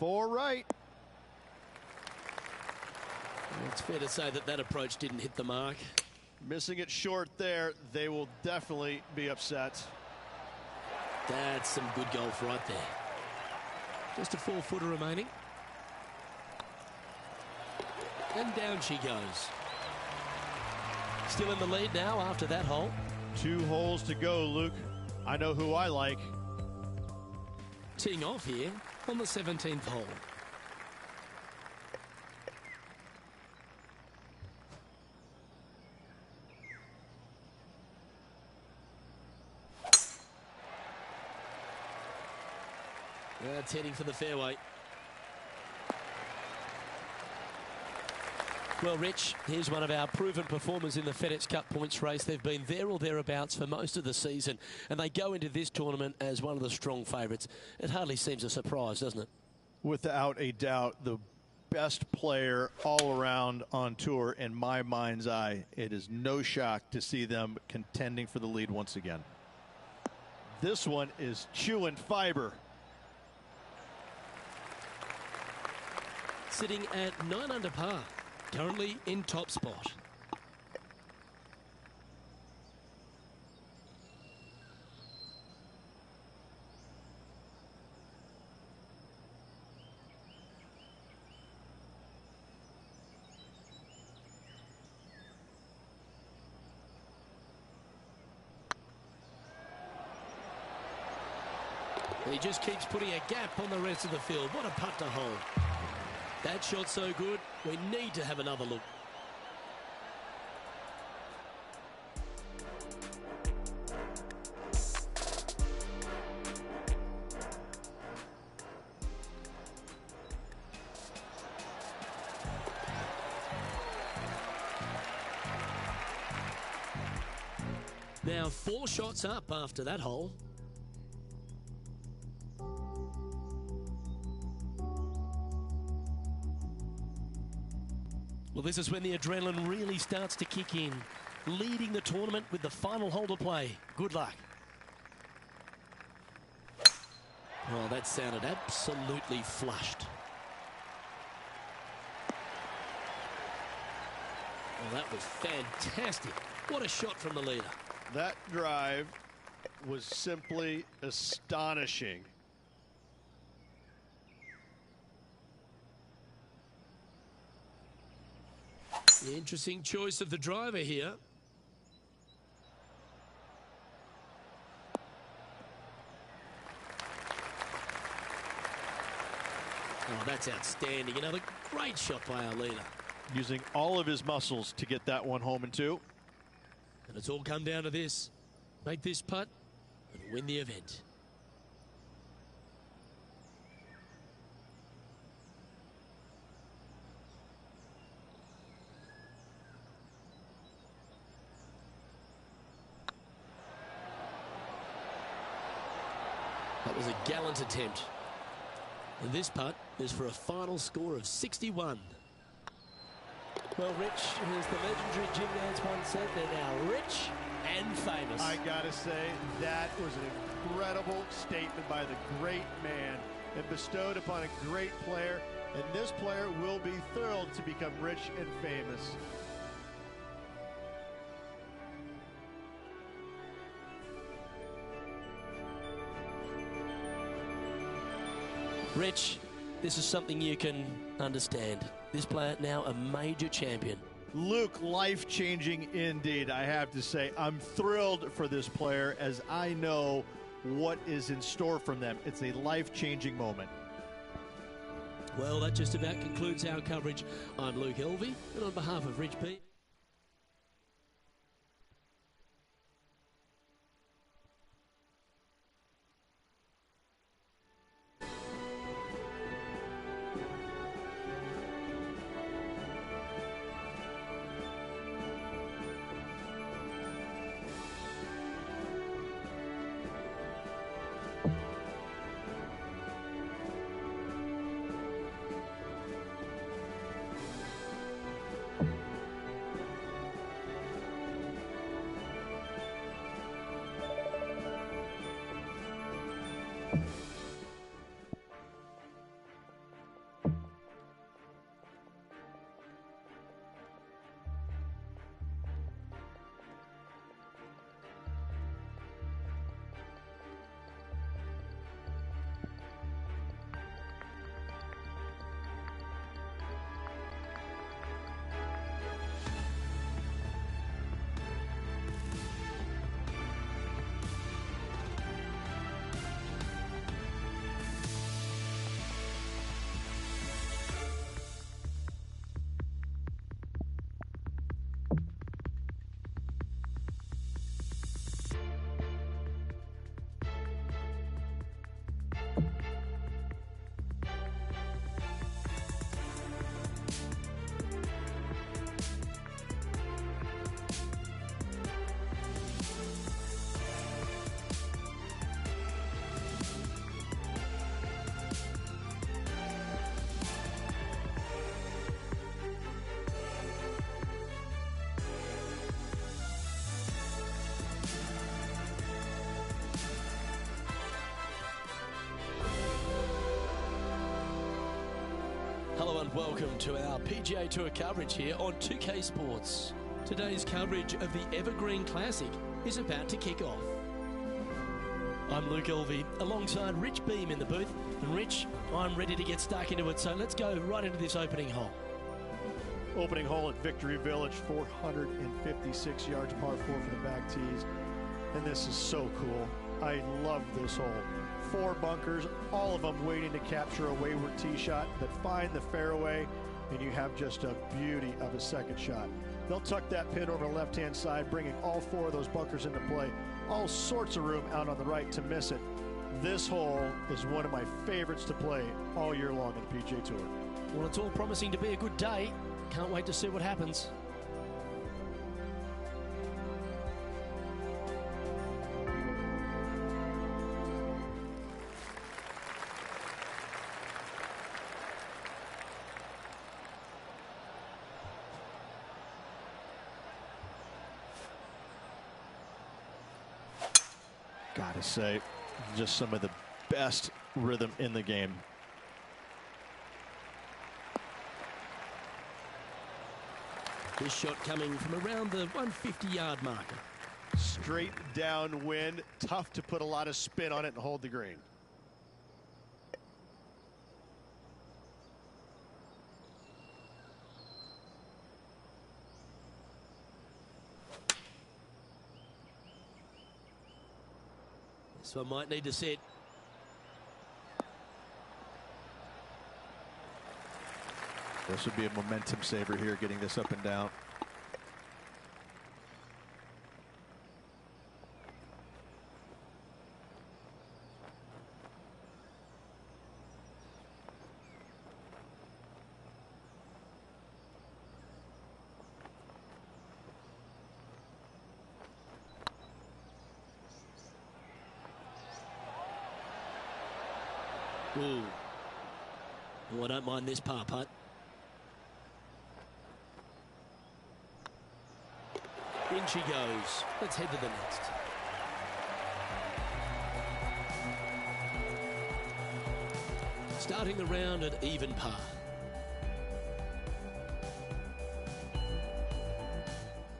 Four right. It's fair to say that that approach didn't hit the mark. Missing it short there. They will definitely be upset. That's some good golf right there. Just a 4-footer remaining. And down she goes. Still in the lead now after that hole. 2 holes to go, Luke. I know who I like. Teeing off here on the 17th hole. That's heading for the fairway. Well, Rich, here's one of our proven performers in the FedEx Cup points race. They've been there or thereabouts for most of the season, and they go into this tournament as one of the strong favourites. It hardly seems a surprise, doesn't it? Without a doubt, the best player all around on tour in my mind's eye. It is no shock to see them contending for the lead once again. This one is chewing fiber. Sitting at 9 under par. Currently in top spot. He just keeps putting a gap on the rest of the field. What a putt to hold. That shot so good, we need to have another look. Now 4 shots up after that hole. Well, this is when the adrenaline really starts to kick in. Leading the tournament with the final hole to play. Good luck. Well, that sounded absolutely flushed. Well, that was fantastic. What a shot from the leader. That drive was simply astonishing. The interesting choice of the driver here. Oh, that's outstanding. Another great shot by our leader. Using all of his muscles to get that one home in 2. And it's all come down to this. Make this putt and win the event. That was a gallant attempt. And this putt is for a final score of 61. Well, Rich, as the legendary Jim Nance once said, they're now rich and famous. I gotta say, that was an incredible statement by the great man and bestowed upon a great player. And this player will be thrilled to become rich and famous. Rich, this is something you can understand. This player now a major champion. Luke, life-changing indeed, I have to say. I'm thrilled for this player as I know what is in store from them. It's a life-changing moment. Well, that just about concludes our coverage. I'm Luke Elvey, and on behalf of Rich P. Hello and welcome to our PGA Tour coverage here on 2K Sports. Today's coverage of the Evergreen Classic is about to kick off. I'm Luke Elvey alongside Rich Beam in the booth. And Rich, I'm ready to get stuck into it, so let's go right into this opening hole. Opening hole at Victory Village, 456 yards, par 4 for the back tees. And this is so cool. I love this hole. 4 bunkers, all of them waiting to capture a wayward tee shot that find the fairway, and you have just a beauty of a second shot. They'll tuck that pin over the left-hand side, bringing all 4 of those bunkers into play. All sorts of room out on the right to miss it. This hole is one of my favorites to play all year long in the PGA Tour. Well, it's all promising to be a good day. Can't wait to see what happens. Gotta say, just some of the best rhythm in the game. This shot coming from around the 150-yard marker. Straight downwind, tough to put a lot of spin on it and hold the green. This one might need to set. This would be a momentum saver here, getting this up and down. Ooh. Oh, I don't mind this par putt. In she goes. Let's head to the next. Starting the round at even par.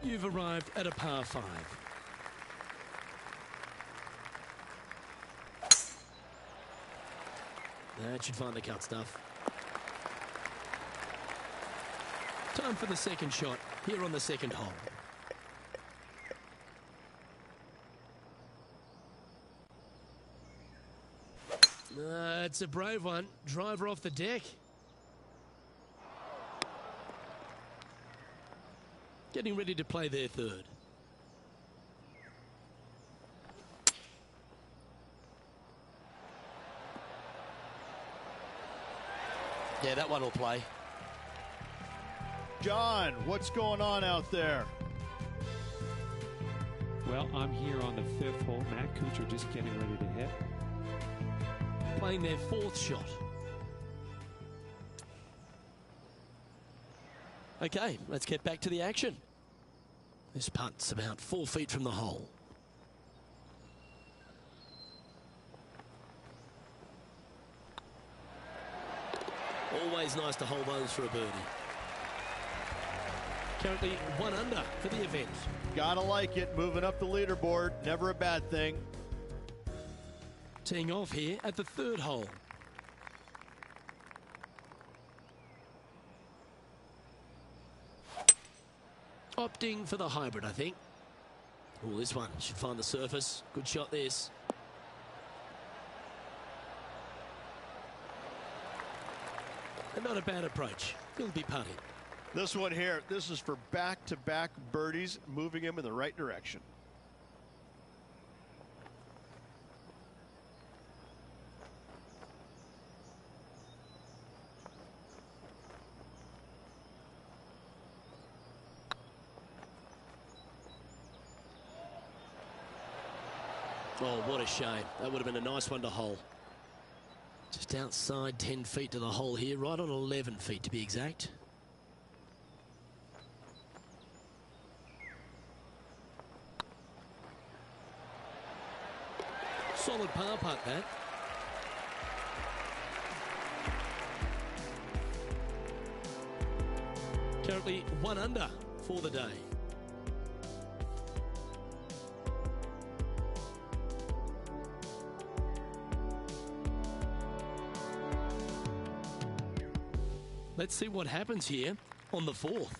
You've arrived at a par 5. That should find the cut stuff. Time for the second shot here on the second hole. It's a brave one. Driver off the deck. Getting ready to play their third. Yeah, that one will play. John, what's going on out there? Well, I'm here on the 5th hole. Matt Kuchar just getting ready to hit. Playing their fourth shot. Okay, let's get back to the action. This putt's about 4 feet from the hole. Always nice to hold those for a birdie. Currently 1 under for the event. Gotta like it. Moving up the leaderboard. Never a bad thing. Teeing off here at the third hole. Opting for the hybrid, I think. Oh, this one should find the surface. Good shot, this. And not a bad approach. He'll be putting. This one here, this is for back-to-back birdies, moving him in the right direction. Oh, what a shame. That would have been a nice one to hole. Just outside 10 feet to the hole here, right on 11 feet to be exact. Solid par putt, that. Currently 1 under for the day. Let's see what happens here on the fourth.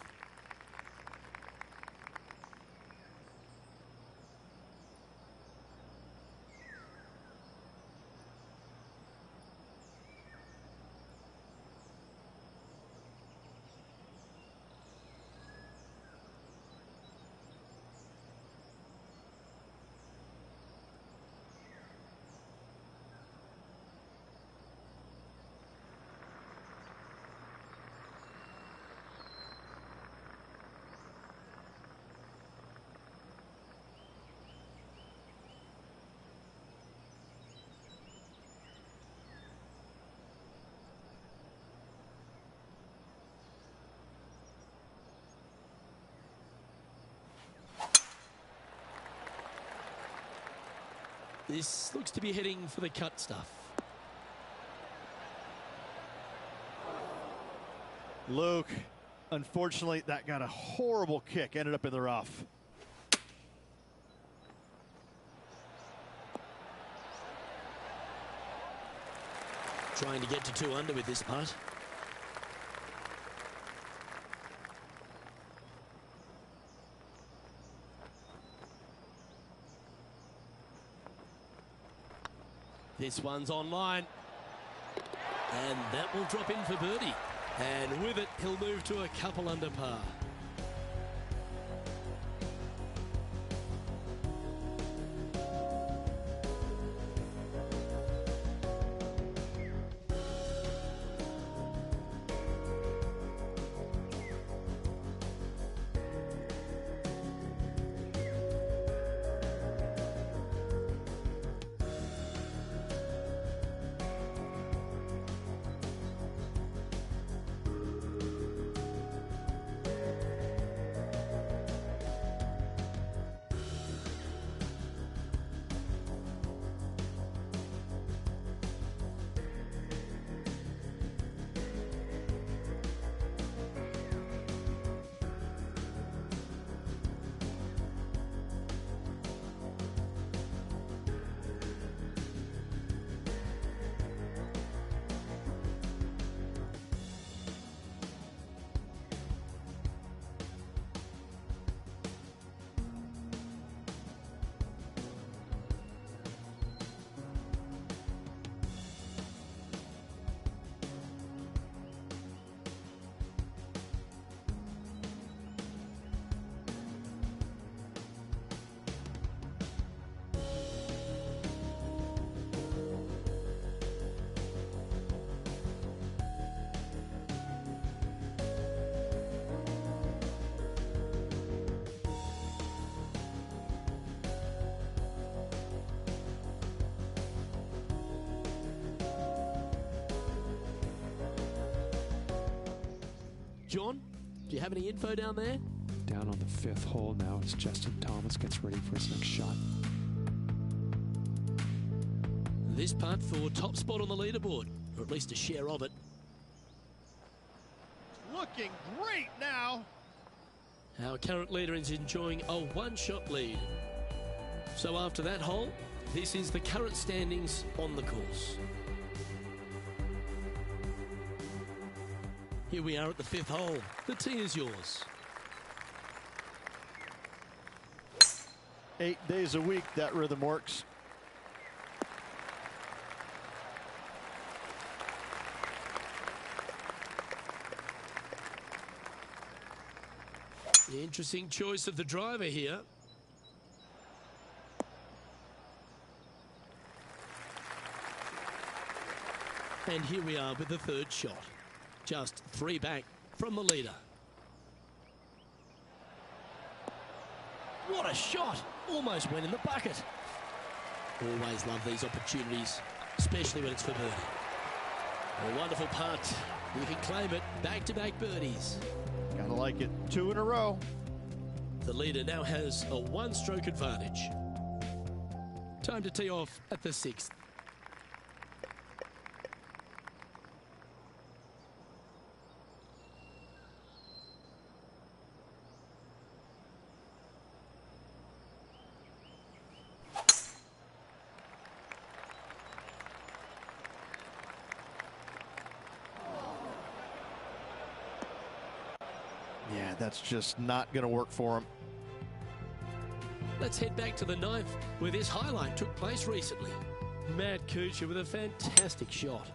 This looks to be heading for the cut stuff. Luke, unfortunately, that got a horrible kick. Ended up in the rough. Trying to get to 2 under with this putt. This one's online. And that will drop in for birdie. And with it, he'll move to a couple under par. John, do you have any info down there? Down on the 5th hole now as Justin Thomas gets ready for his next shot. This putt for top spot on the leaderboard, or at least a share of it. Looking great now. Our current leader is enjoying a one-shot lead. So after that hole, this is the current standings on the course. Here we are at the 5th hole. The tee is yours. 8 days a week, that rhythm works. The interesting choice of the driver here. And here we are with the 3rd shot. Just 3 back from the leader. What a shot! Almost went in the bucket. Always love these opportunities, especially when it's for birdie. A wonderful putt. You can claim it. Back-to-back birdies. Gotta like it. 2 in a row. The leader now has a 1-stroke advantage. Time to tee off at the 6th. Yeah, that's just not going to work for him. Let's head back to the 9th, where this highlight took place recently. Matt Kuchar with a fantastic shot.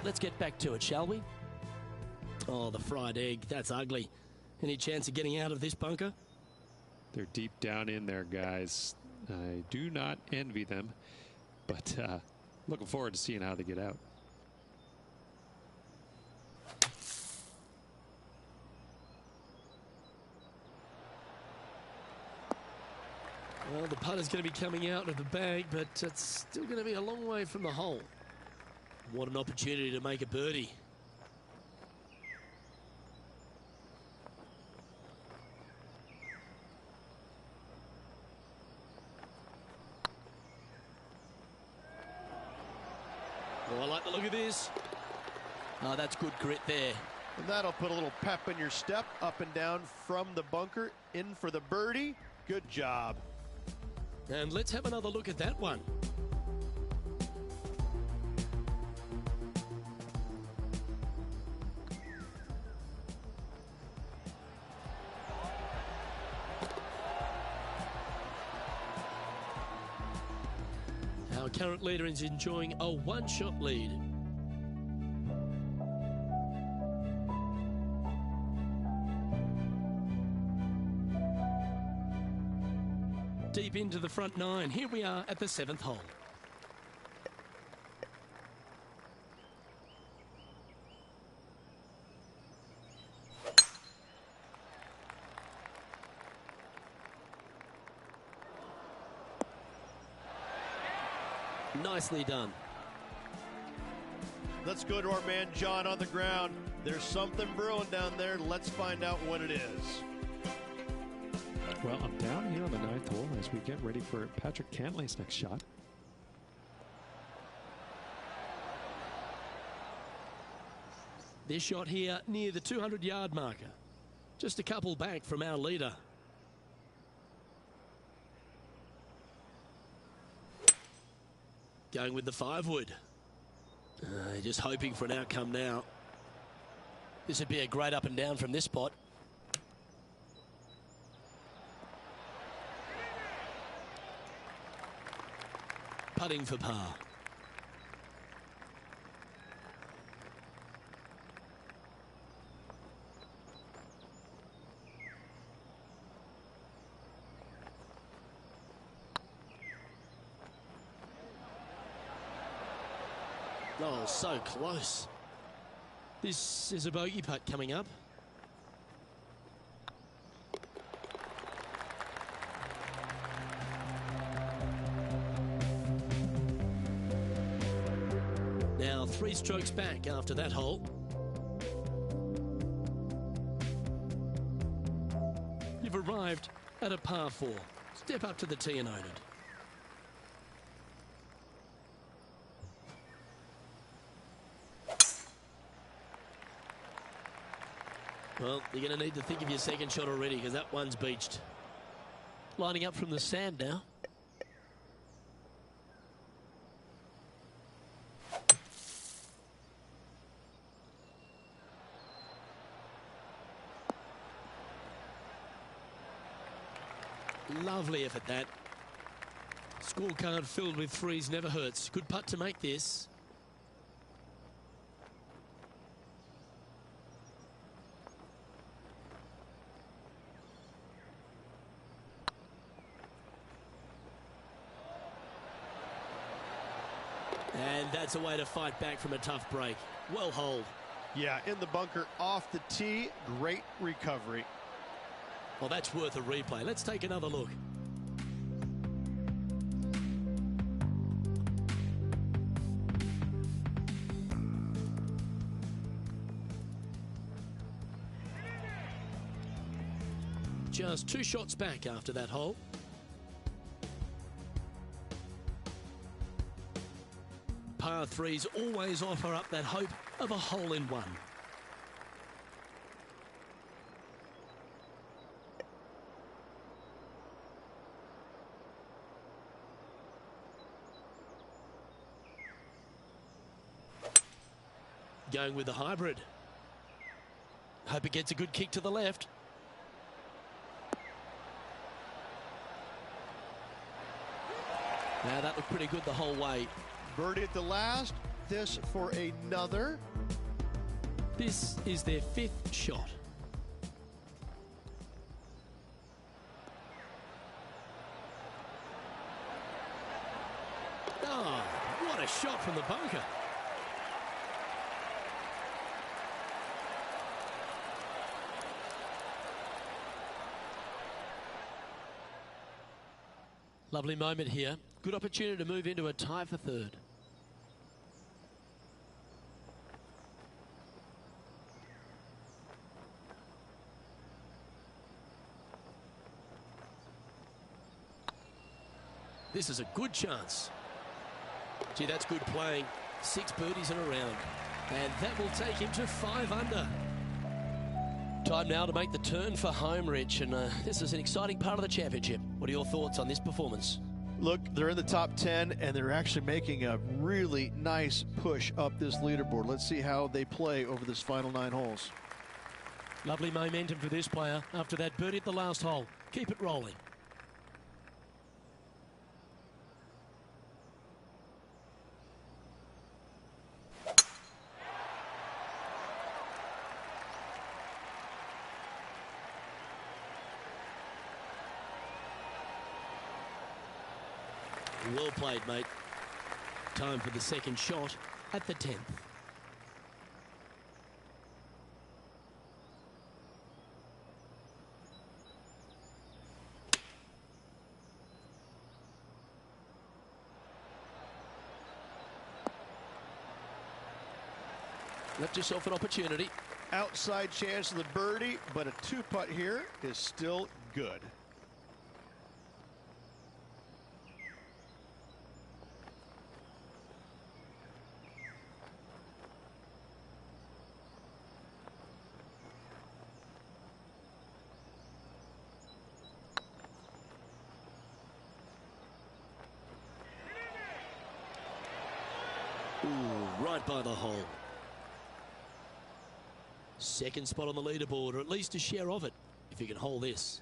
Let's get back to it, shall we? Oh, the fried egg. That's ugly. Any chance of getting out of this bunker? They're deep down in there, guys. I do not envy them, but looking forward to seeing how they get out. Well, the putt is going to be coming out of the bag, but it's still going to be a long way from the hole. What an opportunity to make a birdie. Oh, I like the look of this. Oh, that's good grit there. And that'll put a little pep in your step, up and down from the bunker, in for the birdie. Good job. And let's have another look at that one. Our current leader is enjoying a one-shot lead. Deep into the front nine. Here we are at the 7th hole. Nicely done. Let's go to our man John on the ground. There's something brewing down there. Let's find out what it is. Well, I'm down here on the 9th hole as we get ready for Patrick Cantlay's next shot. This shot here near the 200-yard marker. Just a couple back from our leader. Going with the 5-wood. Just hoping for an outcome now. This would be a great up and down from this spot. Putting for par. Oh, so close. This is a bogey putt coming up. Now 3 strokes back after that hole. You've arrived at a par 4. Step up to the tee and own it. Well, you're going to need to think of your second shot already because that one's beached. Lining up from the sand now. Lovely effort that. Scorecard filled with 3s never hurts. Good putt to make this. And that's a way to fight back from a tough break. Well holed. Yeah, in the bunker, off the tee, great recovery. Well, that's worth a replay. Let's take another look. Just 2 shots back after that hole. Par 3s always offer up that hope of a hole-in-one. Going with the hybrid. Hope it gets a good kick to the left. Now that looked pretty good the whole way. Birdie at the last. This for another. This is their 5th shot. Oh, what a shot from the bunker. Lovely moment here. Good opportunity to move into a tie for third. This is a good chance. Gee, that's good playing. 6 birdies in a round. And that will take him to 5 under. Time now to make the turn for home, Rich. And this is an exciting part of the championship. What are your thoughts on this performance? Look, they're in the top 10, and they're actually making a really nice push up this leaderboard. Let's see how they play over this final 9 holes. Lovely momentum for this player after that birdie at the last hole. Keep it rolling. Well played, mate. Time for the second shot at the 10th. Left yourself an opportunity. Outside chance of the birdie, but a 2-putt here is still good. Ooh, right by the hole. Second spot on the leaderboard, or at least a share of it, if you can hold this.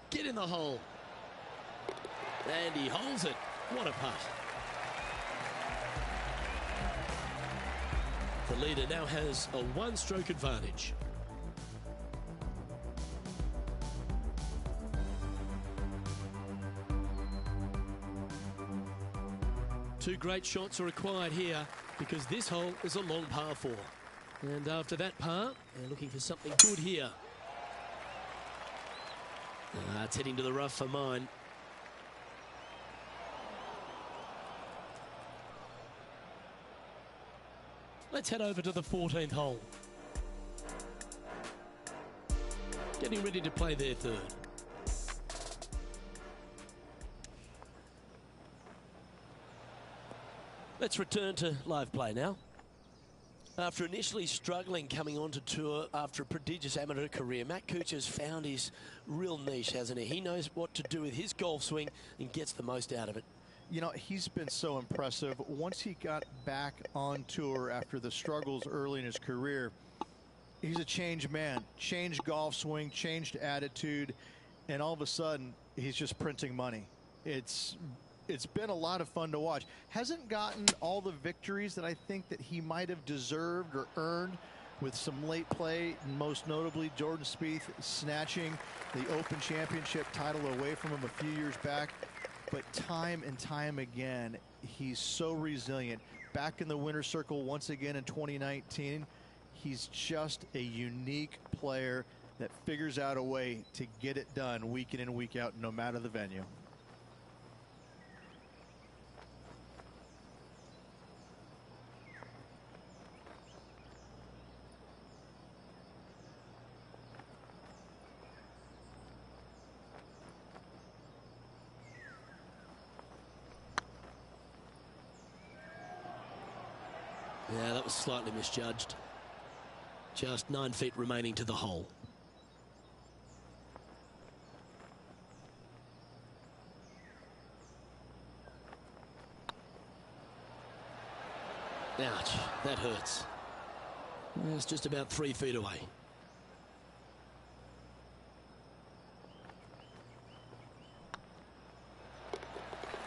Get in the hole. And he holds it. What a putt. The leader now has a 1-stroke advantage. Two great shots are required here because this hole is a long par 4. And after that par, they're looking for something good here. It's heading to the rough for mine. Let's head over to the 14th hole. Getting ready to play their third. Let's return to live play now. After initially struggling coming onto tour after a prodigious amateur career, Matt Kuchar's found his real niche, hasn't he? He knows what to do with his golf swing and gets the most out of it. You know, he's been so impressive. Once he got back on tour after the struggles early in his career, he's a changed man. Changed golf swing, changed attitude, and all of a sudden, he's just printing money. It's been a lot of fun to watch. Hasn't gotten all the victories that I think that he might have deserved or earned with some late play, most notably Jordan Spieth snatching the Open Championship title away from him a few years back. But time and time again, he's so resilient. Back in the winner's circle once again in 2019. He's just a unique player that figures out a way to get it done week in and week out, no matter the venue. Yeah, that was slightly misjudged. Just 9 feet remaining to the hole. Ouch, that hurts. It's just about 3 feet away.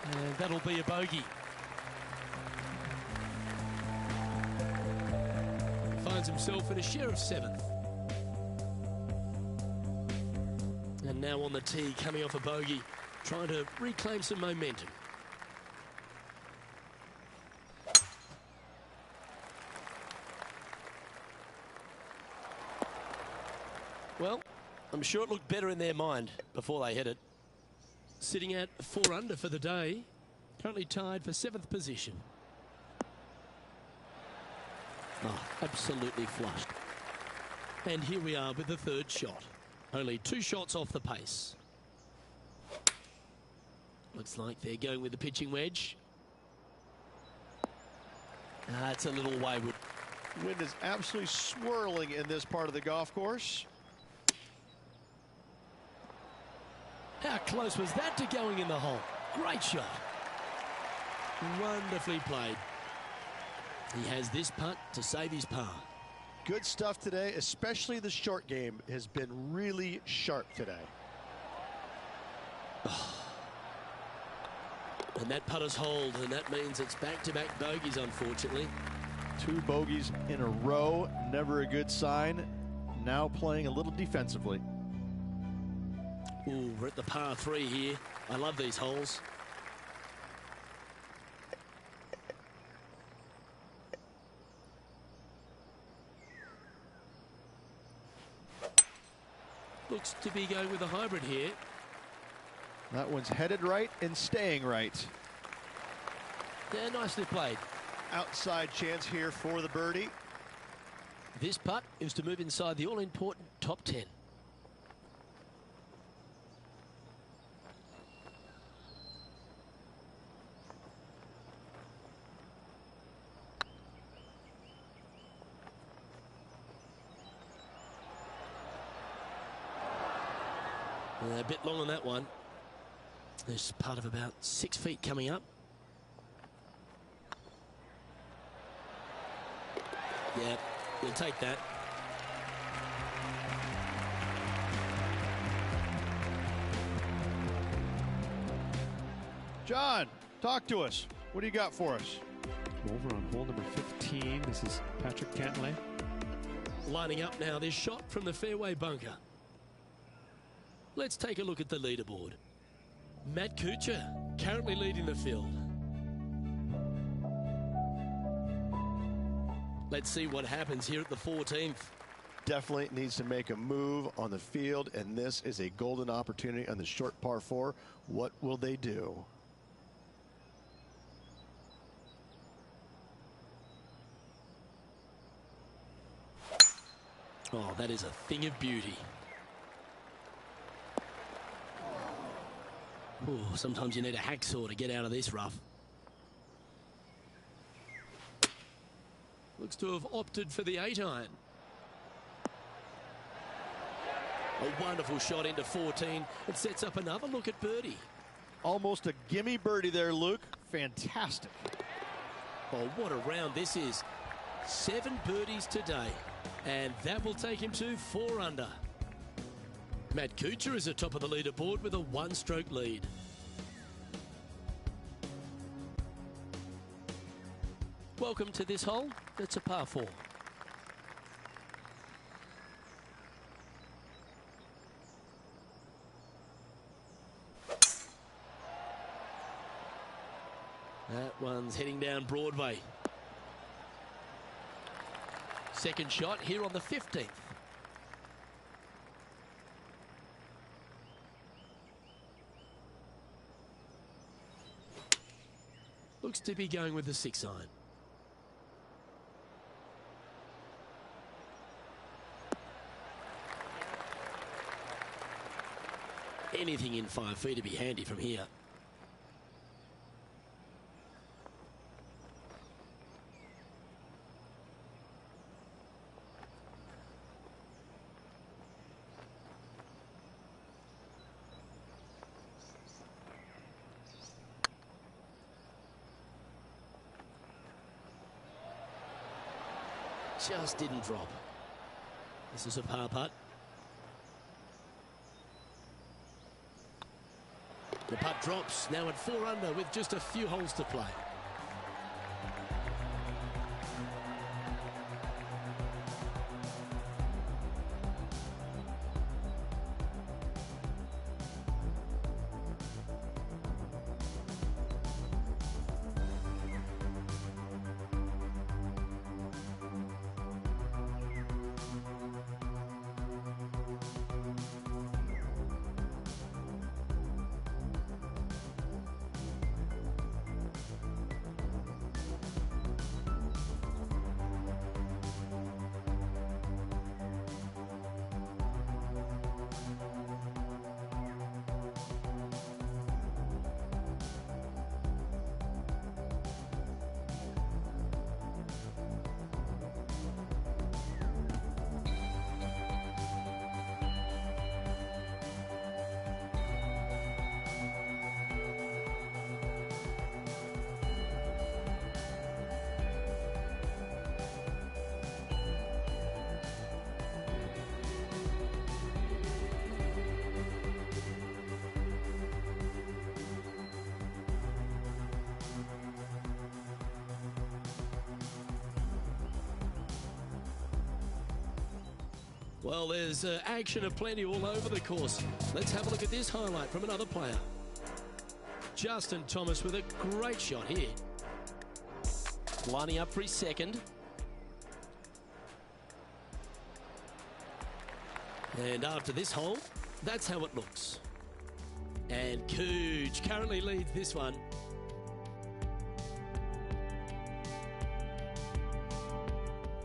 And that'll be a bogey. Finds himself in a share of 7th. And now on the tee, coming off a bogey, trying to reclaim some momentum. Well, I'm sure it looked better in their mind before they hit it. Sitting at 4 under for the day. Currently tied for 7th position. Oh, absolutely flushed. And here we are with the 3rd shot. Only 2 shots off the pace. Looks like they're going with the pitching wedge. It's a little wayward. Wind is absolutely swirling in this part of the golf course. How close was that to going in the hole? Great shot. Wonderfully played. He has this putt to save his par. Good stuff today, especially the short game has been really sharp today. And that putter's hold, and that means it's back-to-back bogeys, unfortunately. 2 bogeys in a row, never a good sign. Now playing a little defensively. Ooh, we're at the par 3 here. I love these holes. Looks to be going with a hybrid here. That one's headed right and staying right. Yeah, nicely played. Outside chance here for the birdie. This putt is to move inside the all-important top 10. A bit long on that one. There's part of about 6 feet coming up. Yeah, you'll take that. John, talk to us. What do you got for us? Over on hole number 15. This is Patrick Cantlay. Lining up now, this shot from the fairway bunker. Let's take a look at the leaderboard. Matt Kuchar currently leading the field. Let's see what happens here at the 14th. Definitely needs to make a move on the field, and this is a golden opportunity on the short par 4. What will they do? Oh, that is a thing of beauty. Ooh, sometimes you need a hacksaw to get out of this rough. Looks to have opted for the 8-iron. A wonderful shot into 14. It sets up another look at birdie. Almost a gimme birdie there, Luke. Fantastic. Oh, what a round this is. 7 birdies today. And that will take him to 4 under. Matt Kuchar is atop of the leaderboard with a 1-stroke lead. Welcome to this hole. It's a par 4. That one's heading down Broadway. Second shot here on the 15th. Looks to be going with the 6-iron. Anything in 5 feet to be handy from here. Just didn't drop. This is a par putt. The putt drops now at 4 under with just a few holes to play. Well, there's action aplenty all over the course. Let's have a look at this highlight from another player. Justin Thomas with a great shot here. Lining up for his second. And after this hole, that's how it looks. And Cooch currently leads this one.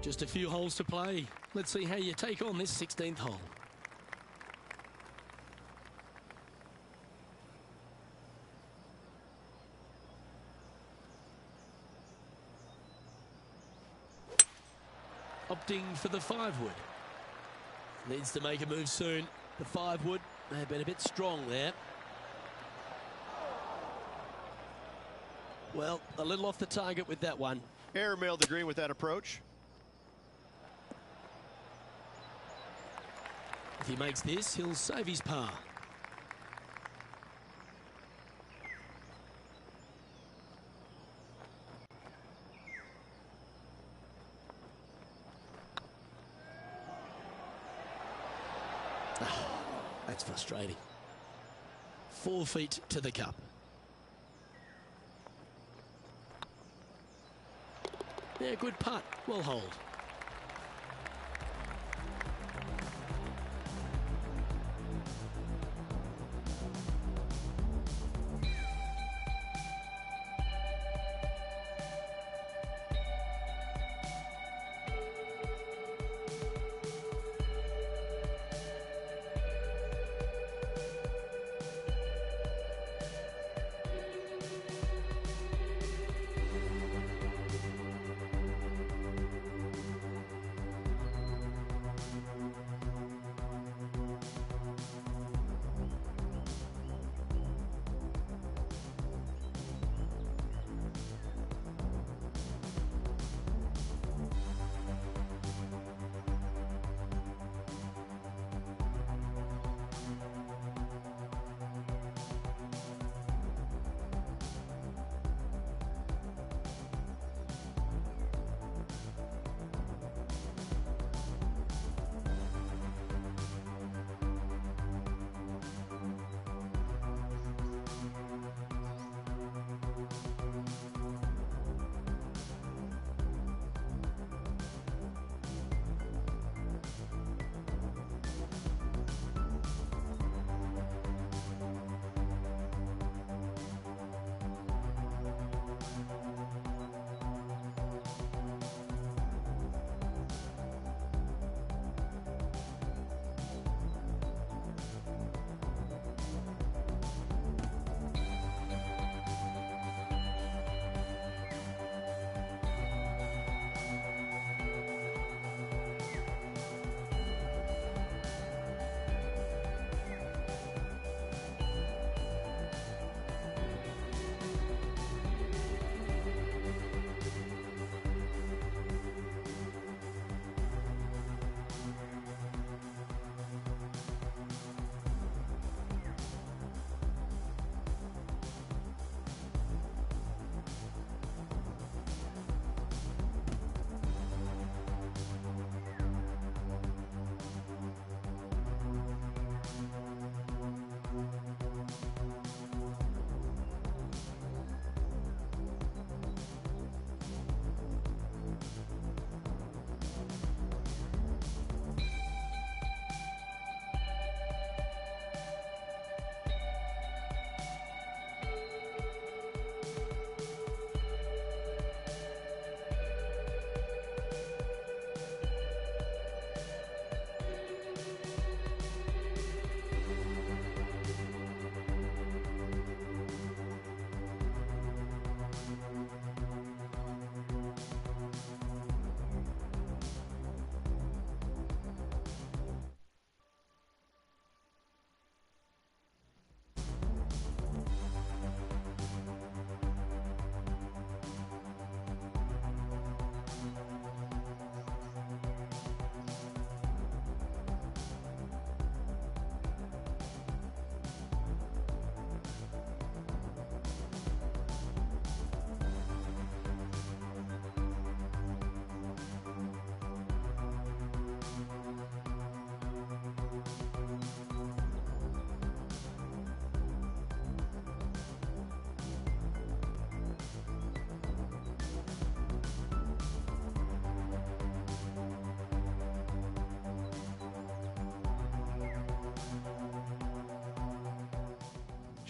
Just a few holes to play. Let's see how you take on this 16th hole. Opting for the 5-wood. Needs to make a move soon. The 5-wood may have been a bit strong there. Well, a little off the target with that one. Airmailed the green with that approach. If he makes this, he'll save his par. That's frustrating. 4 feet to the cup. Yeah, good putt. Well hold.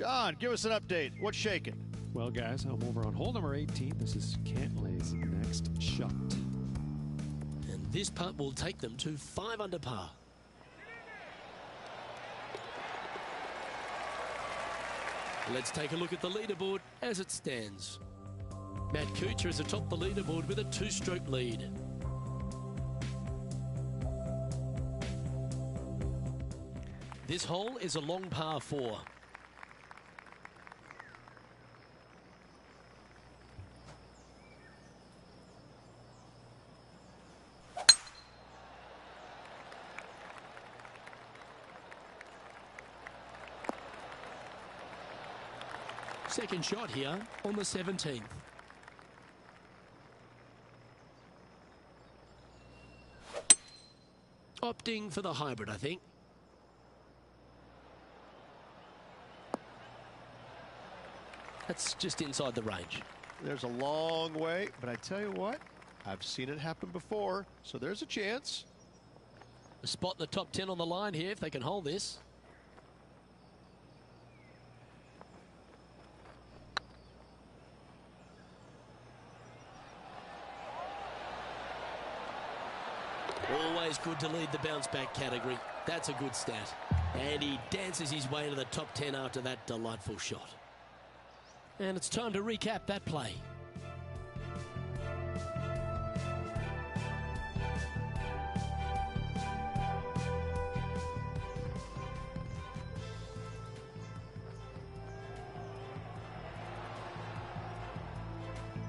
John, give us an update. What's shaking? Well, guys, I'm over on hole number 18. This is Cantlay's next shot. And this putt will take them to 5 under par. Let's take a look at the leaderboard as it stands. Matt Kuchar is atop the leaderboard with a 2-stroke lead. This hole is a long par 4. Second shot here on the 17th. Opting for the hybrid, I think. That's just inside the range. There's a long way, but I tell you what, I've seen it happen before, so there's a chance. A spot in the top 10 on the line here if they can hold this. Always good to lead the bounce back category. That's a good stat. And he dances his way to the top 10 after that delightful shot. And it's time to recap that play.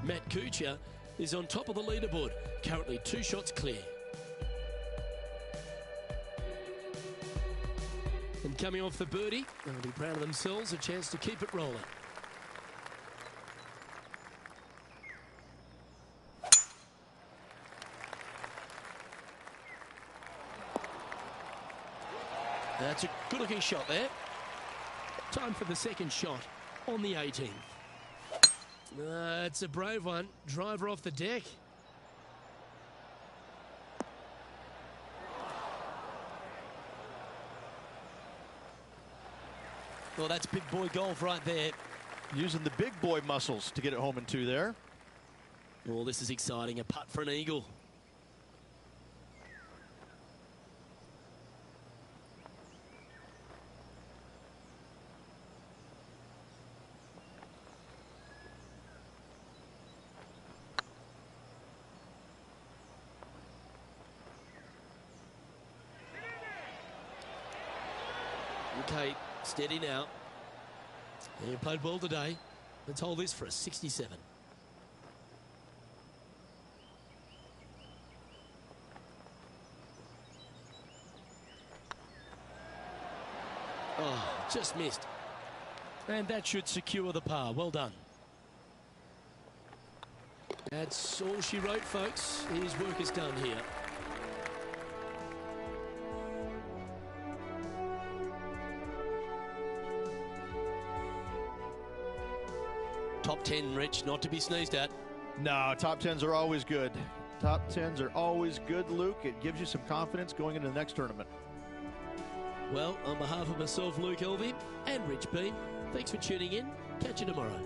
Matt Kuchar is on top of the leaderboard, currently 2 shots clear. And coming off the birdie, they'll be proud of themselves, a chance to keep it rolling. That's a good-looking shot there. Time for the second shot on the 18th. It's a brave one. Driver off the deck. Well, that's big boy golf right there. Using the big boy muscles to get it home in 2 there. Well, this is exciting. A putt for an eagle. Okay, steady now. You played well today. Let's hold this for a 67. Oh, just missed. And that should secure the par. Well done. That's all she wrote, folks. His work is done here. Top 10, Rich, not to be sneezed at. No, top 10s are always good. Top 10s are always good, Luke. It gives you some confidence going into the next tournament. Well, on behalf of myself, Luke Elvey, and Rich Beam, thanks for tuning in. Catch you tomorrow.